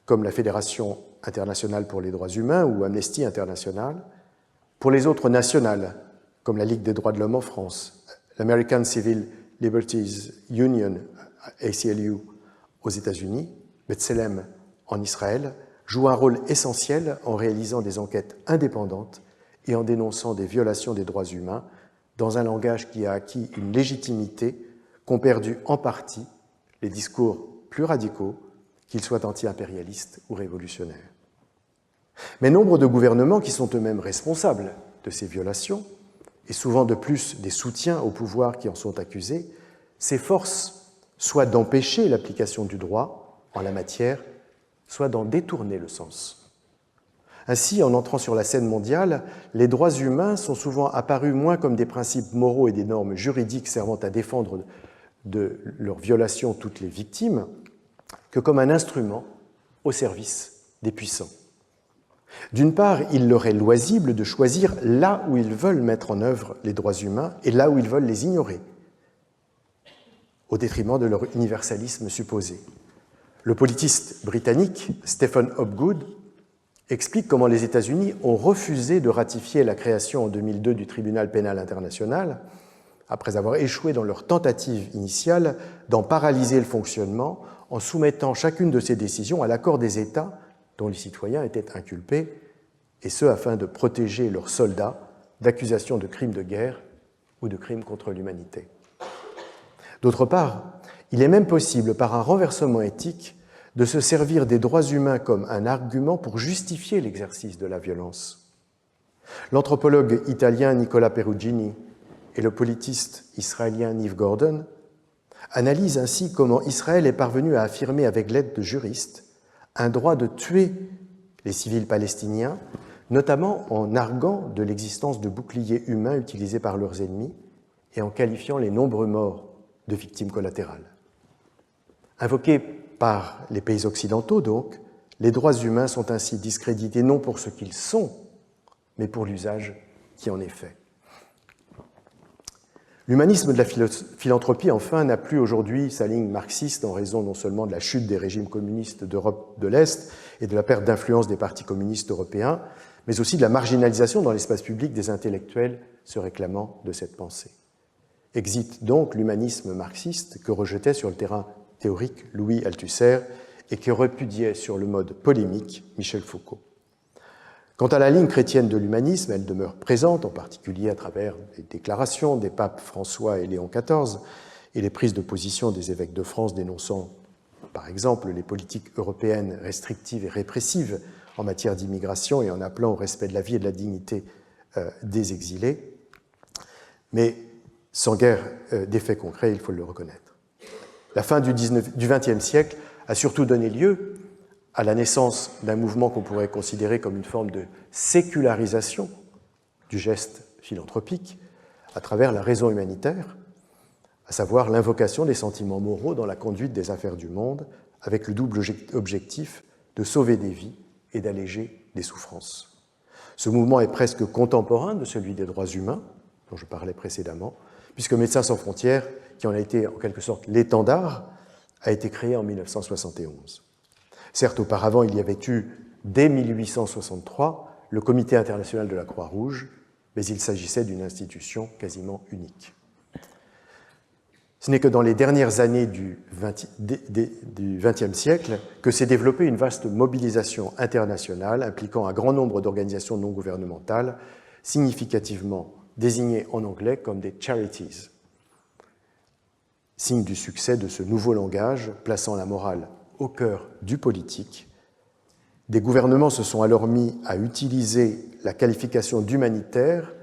[SPEAKER 1] comme la Fédération internationale pour les droits humains ou Amnesty International, pour les autres nationales, comme la Ligue des droits de l'homme en France, l'American Civil Liberties Union, ACLU, aux États-Unis, B'Tselem en Israël, jouent un rôle essentiel en réalisant des enquêtes indépendantes et en dénonçant des violations des droits humains dans un langage qui a acquis une légitimité qu'ont perdu en partie les discours plus radicaux, qu'ils soient anti-impérialistes ou révolutionnaires. Mais nombre de gouvernements qui sont eux-mêmes responsables de ces violations, et souvent de plus des soutiens au pouvoir qui en sont accusés, s'efforcent soit d'empêcher l'application du droit en la matière, soit d'en détourner le sens. Ainsi, en entrant sur la scène mondiale, les droits humains sont souvent apparus moins comme des principes moraux et des normes juridiques servant à défendre de leur violation toutes les victimes, que comme un instrument au service des puissants. D'une part, il leur est loisible de choisir là où ils veulent mettre en œuvre les droits humains et là où ils veulent les ignorer, au détriment de leur universalisme supposé. Le politiste britannique Stephen Hopgood explique comment les États-Unis ont refusé de ratifier la création en 2002 du Tribunal pénal international, après avoir échoué dans leur tentative initiale d'en paralyser le fonctionnement en soumettant chacune de ces décisions à l'accord des États dont les citoyens étaient inculpés, et ce afin de protéger leurs soldats d'accusations de crimes de guerre ou de crimes contre l'humanité. D'autre part, il est même possible, par un renversement éthique, de se servir des droits humains comme un argument pour justifier l'exercice de la violence. L'anthropologue italien Nicola Perugini et le politiste israélien Niv Gordon analysent ainsi comment Israël est parvenu à affirmer avec l'aide de juristes un droit de tuer les civils palestiniens, notamment en arguant de l'existence de boucliers humains utilisés par leurs ennemis et en qualifiant les nombreux morts de victimes collatérales. Invoqués par les pays occidentaux, donc, les droits humains sont ainsi discrédités non pour ce qu'ils sont, mais pour l'usage qui en est fait. L'humanisme de la philanthropie, enfin, n'a plus aujourd'hui sa ligne marxiste en raison non seulement de la chute des régimes communistes d'Europe de l'Est et de la perte d'influence des partis communistes européens, mais aussi de la marginalisation dans l'espace public des intellectuels se réclamant de cette pensée. Exit donc l'humanisme marxiste que rejetait sur le terrain théorique Louis Althusser et que répudiait sur le mode polémique Michel Foucault. Quant à la ligne chrétienne de l'humanisme, elle demeure présente, en particulier à travers les déclarations des papes François et Léon XIV et les prises de position des évêques de France dénonçant, par exemple, les politiques européennes restrictives et répressives en matière d'immigration et en appelant au respect de la vie et de la dignité des exilés, mais sans guère d'effets concrets, il faut le reconnaître. La fin du XXe siècle a surtout donné lieu à la naissance d'un mouvement qu'on pourrait considérer comme une forme de sécularisation du geste philanthropique à travers la raison humanitaire, à savoir l'invocation des sentiments moraux dans la conduite des affaires du monde, avec le double objectif de sauver des vies et d'alléger des souffrances. Ce mouvement est presque contemporain de celui des droits humains, dont je parlais précédemment, puisque Médecins sans frontières, qui en a été en quelque sorte l'étendard, a été créé en 1971. Certes, auparavant, il y avait eu, dès 1863, le Comité international de la Croix-Rouge, mais il s'agissait d'une institution quasiment unique. Ce n'est que dans les dernières années du XXe siècle que s'est développée une vaste mobilisation internationale impliquant un grand nombre d'organisations non gouvernementales, significativement désignées en anglais comme des charities, signe du succès de ce nouveau langage plaçant la morale au cœur du politique. Des gouvernements se sont alors mis à utiliser la qualification d'humanitaire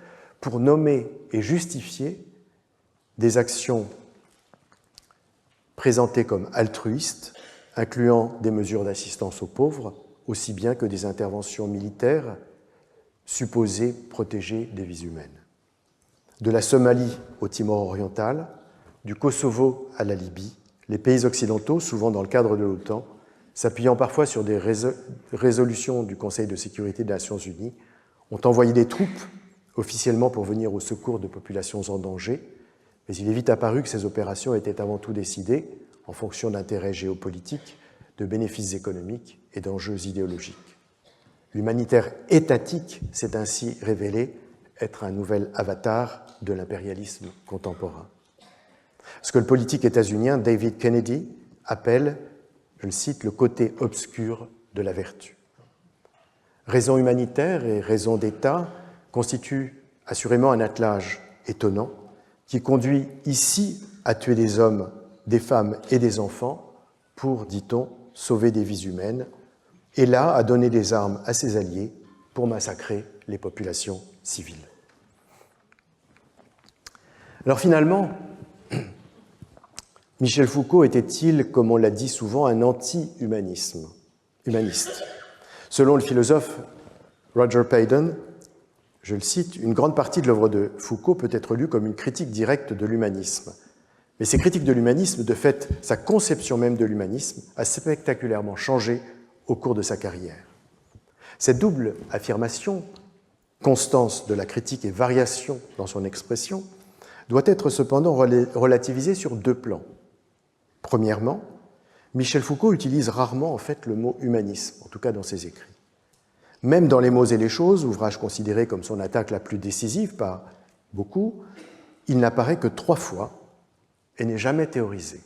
[SPEAKER 1] pour nommer et justifier des actions présentées comme altruistes, incluant des mesures d'assistance aux pauvres, aussi bien que des interventions militaires supposées protéger des vies humaines. De la Somalie au Timor oriental, du Kosovo à la Libye, les pays occidentaux, souvent dans le cadre de l'OTAN, s'appuyant parfois sur des résolutions du Conseil de sécurité des Nations Unies, ont envoyé des troupes officiellement pour venir au secours de populations en danger, mais il est vite apparu que ces opérations étaient avant tout décidées en fonction d'intérêts géopolitiques, de bénéfices économiques et d'enjeux idéologiques. L'humanitaire étatique s'est ainsi révélé être un nouvel avatar de l'impérialisme contemporain. Ce que le politique états-unien David Kennedy appelle, je le cite, le côté obscur de la vertu. Raison humanitaire et raison d'État constituent assurément un attelage étonnant qui conduit ici à tuer des hommes, des femmes et des enfants pour, dit-on, sauver des vies humaines, et là à donner des armes à ses alliés pour massacrer les populations civiles. Alors finalement, Michel Foucault était-il, comme on l'a dit souvent, un anti-humaniste ? Selon le philosophe Roger Payton, je le cite, « Une grande partie de l'œuvre de Foucault peut être lue comme une critique directe de l'humanisme. Mais ces critiques de l'humanisme, de fait, sa conception même de l'humanisme, a spectaculairement changé au cours de sa carrière. Cette double affirmation, constance de la critique et variation dans son expression, doit être cependant relativisée sur deux plans. Premièrement, Michel Foucault utilise rarement en fait le mot humanisme, en tout cas dans ses écrits. Même dans Les mots et les choses, ouvrage considéré comme son attaque la plus décisive par beaucoup, il n'apparaît que 3 fois et n'est jamais théorisé.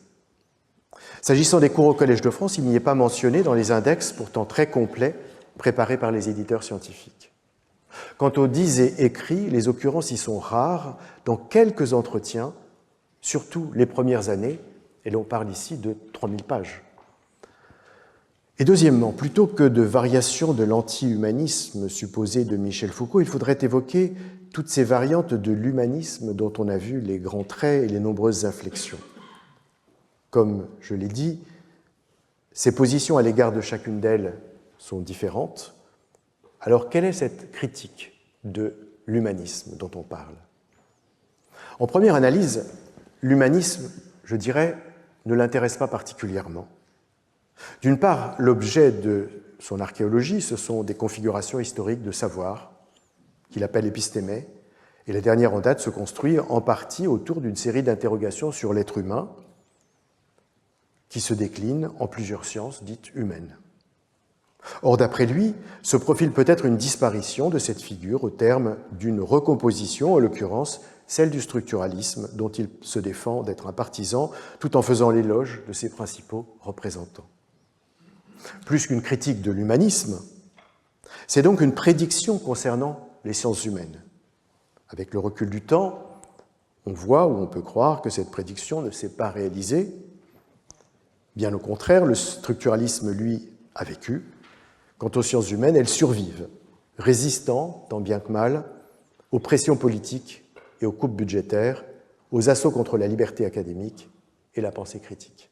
[SPEAKER 1] S'agissant des cours au Collège de France, il n'y est pas mentionné dans les index pourtant très complets préparés par les éditeurs scientifiques. Quant aux dits et écrits, les occurrences y sont rares dans quelques entretiens, surtout les premières années, et l'on parle ici de 3000 pages. Et deuxièmement, plutôt que de variations de l'anti-humanisme supposé de Michel Foucault, il faudrait évoquer toutes ces variantes de l'humanisme dont on a vu les grands traits et les nombreuses inflexions. Comme je l'ai dit, ses positions à l'égard de chacune d'elles sont différentes. Alors, quelle est cette critique de l'humanisme dont on parle ? En première analyse, l'humanisme, je dirais, ne l'intéresse pas particulièrement. D'une part, l'objet de son archéologie, ce sont des configurations historiques de savoir, qu'il appelle épistémé, et la dernière en date se construit en partie autour d'une série d'interrogations sur l'être humain, qui se déclinent en plusieurs sciences dites humaines. Or, d'après lui, se profile peut-être une disparition de cette figure au terme d'une recomposition, en l'occurrence celle du structuralisme, dont il se défend d'être un partisan, tout en faisant l'éloge de ses principaux représentants. Plus qu'une critique de l'humanisme, c'est donc une prédiction concernant les sciences humaines. Avec le recul du temps, on voit ou on peut croire que cette prédiction ne s'est pas réalisée. Bien au contraire, le structuralisme, lui, a vécu. Quant aux sciences humaines, elles survivent, résistant, tant bien que mal, aux pressions politiques et aux coupes budgétaires, aux assauts contre la liberté académique et la pensée critique.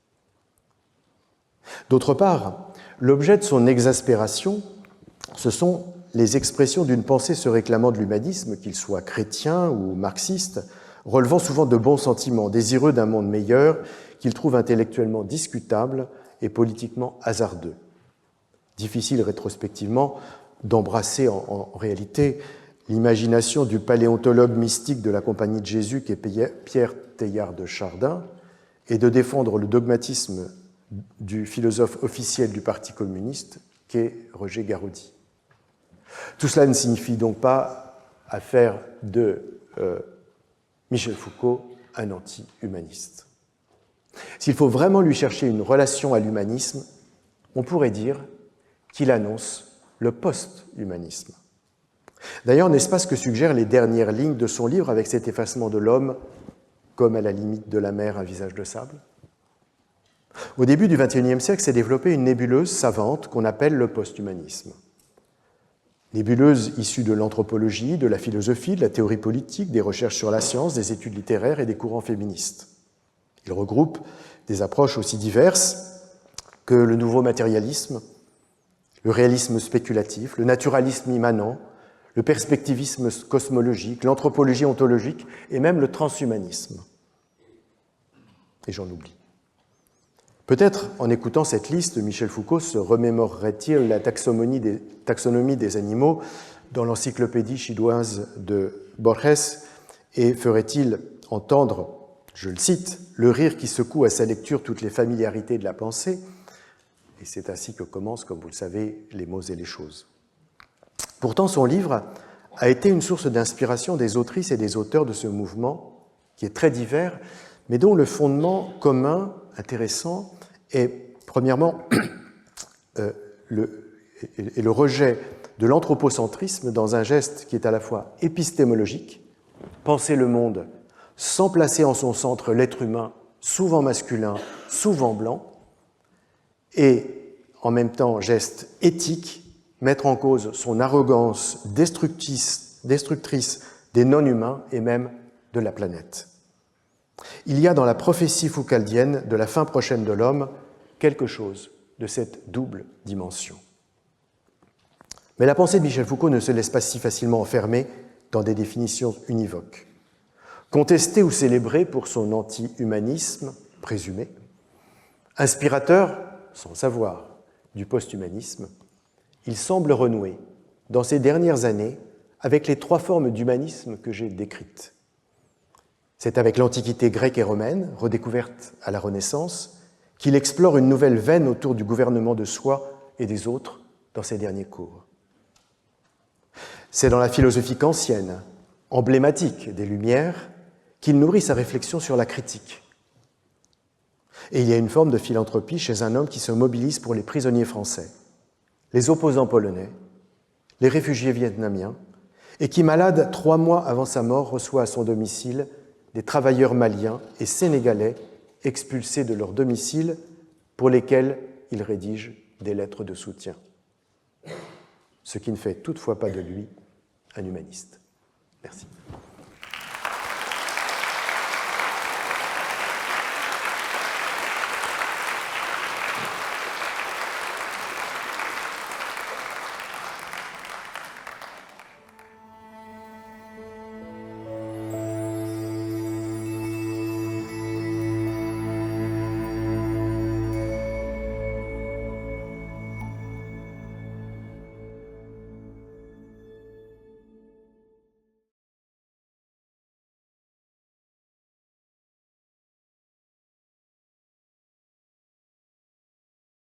[SPEAKER 1] D'autre part, l'objet de son exaspération, ce sont les expressions d'une pensée se réclamant de l'humanisme, qu'il soit chrétien ou marxiste, relevant souvent de bons sentiments, désireux d'un monde meilleur, qu'il trouve intellectuellement discutable et politiquement hasardeux. Difficile rétrospectivement d'embrasser en réalité l'imagination du paléontologue mystique de la Compagnie de Jésus qu'est Pierre Teilhard de Chardin et de défendre le dogmatisme du philosophe officiel du Parti communiste qu'est Roger Garaudy. Tout cela ne signifie donc pas à faire de Michel Foucault un anti-humaniste. S'il faut vraiment lui chercher une relation à l'humanisme, on pourrait dire qu'il annonce le post-humanisme. D'ailleurs, n'est-ce pas ce que suggèrent les dernières lignes de son livre avec cet effacement de l'homme comme à la limite de la mer un visage de sable? Au début du XXIe siècle s'est développée une nébuleuse savante qu'on appelle le post-humanisme. Nébuleuse issue de l'anthropologie, de la philosophie, de la théorie politique, des recherches sur la science, des études littéraires et des courants féministes. Il regroupe des approches aussi diverses que le nouveau matérialisme, le réalisme spéculatif, le naturalisme immanent, le perspectivisme cosmologique, l'anthropologie ontologique et même le transhumanisme. Et j'en oublie. Peut-être, en écoutant cette liste, Michel Foucault se remémorerait-il la taxonomie des animaux dans l'encyclopédie chinoise de Borges et ferait-il entendre, je le cite, « le rire qui secoue à sa lecture toutes les familiarités de la pensée », et c'est ainsi que commencent, comme vous le savez, les mots et les choses. Pourtant, son livre a été une source d'inspiration des autrices et des auteurs de ce mouvement, qui est très divers, mais dont le fondement commun, intéressant, est premièrement le rejet de l'anthropocentrisme dans un geste qui est à la fois épistémologique, penser le monde sans placer en son centre l'être humain, souvent masculin, souvent blanc, et en même temps geste éthique, mettre en cause son arrogance destructrice des non-humains et même de la planète. Il y a dans la prophétie foucaldienne de la fin prochaine de l'homme quelque chose de cette double dimension. Mais la pensée de Michel Foucault ne se laisse pas si facilement enfermer dans des définitions univoques. Contesté ou célébré pour son anti-humanisme présumé, inspirateur, sans savoir, du post-humanisme, il semble renouer, dans ces dernières années, avec les trois formes d'humanisme que j'ai décrites. C'est avec l'Antiquité grecque et romaine, redécouverte à la Renaissance, qu'il explore une nouvelle veine autour du gouvernement de soi et des autres dans ses derniers cours. C'est dans la philosophie kantienne, emblématique des Lumières, qu'il nourrit sa réflexion sur la critique. Et il y a une forme de philanthropie chez un homme qui se mobilise pour les prisonniers français, les opposants polonais, les réfugiés vietnamiens, et qui, malade 3 mois avant sa mort, reçoit à son domicile des travailleurs maliens et sénégalais expulsés de leur domicile pour lesquels il rédige des lettres de soutien. Ce qui ne fait toutefois pas de lui un humaniste. Merci.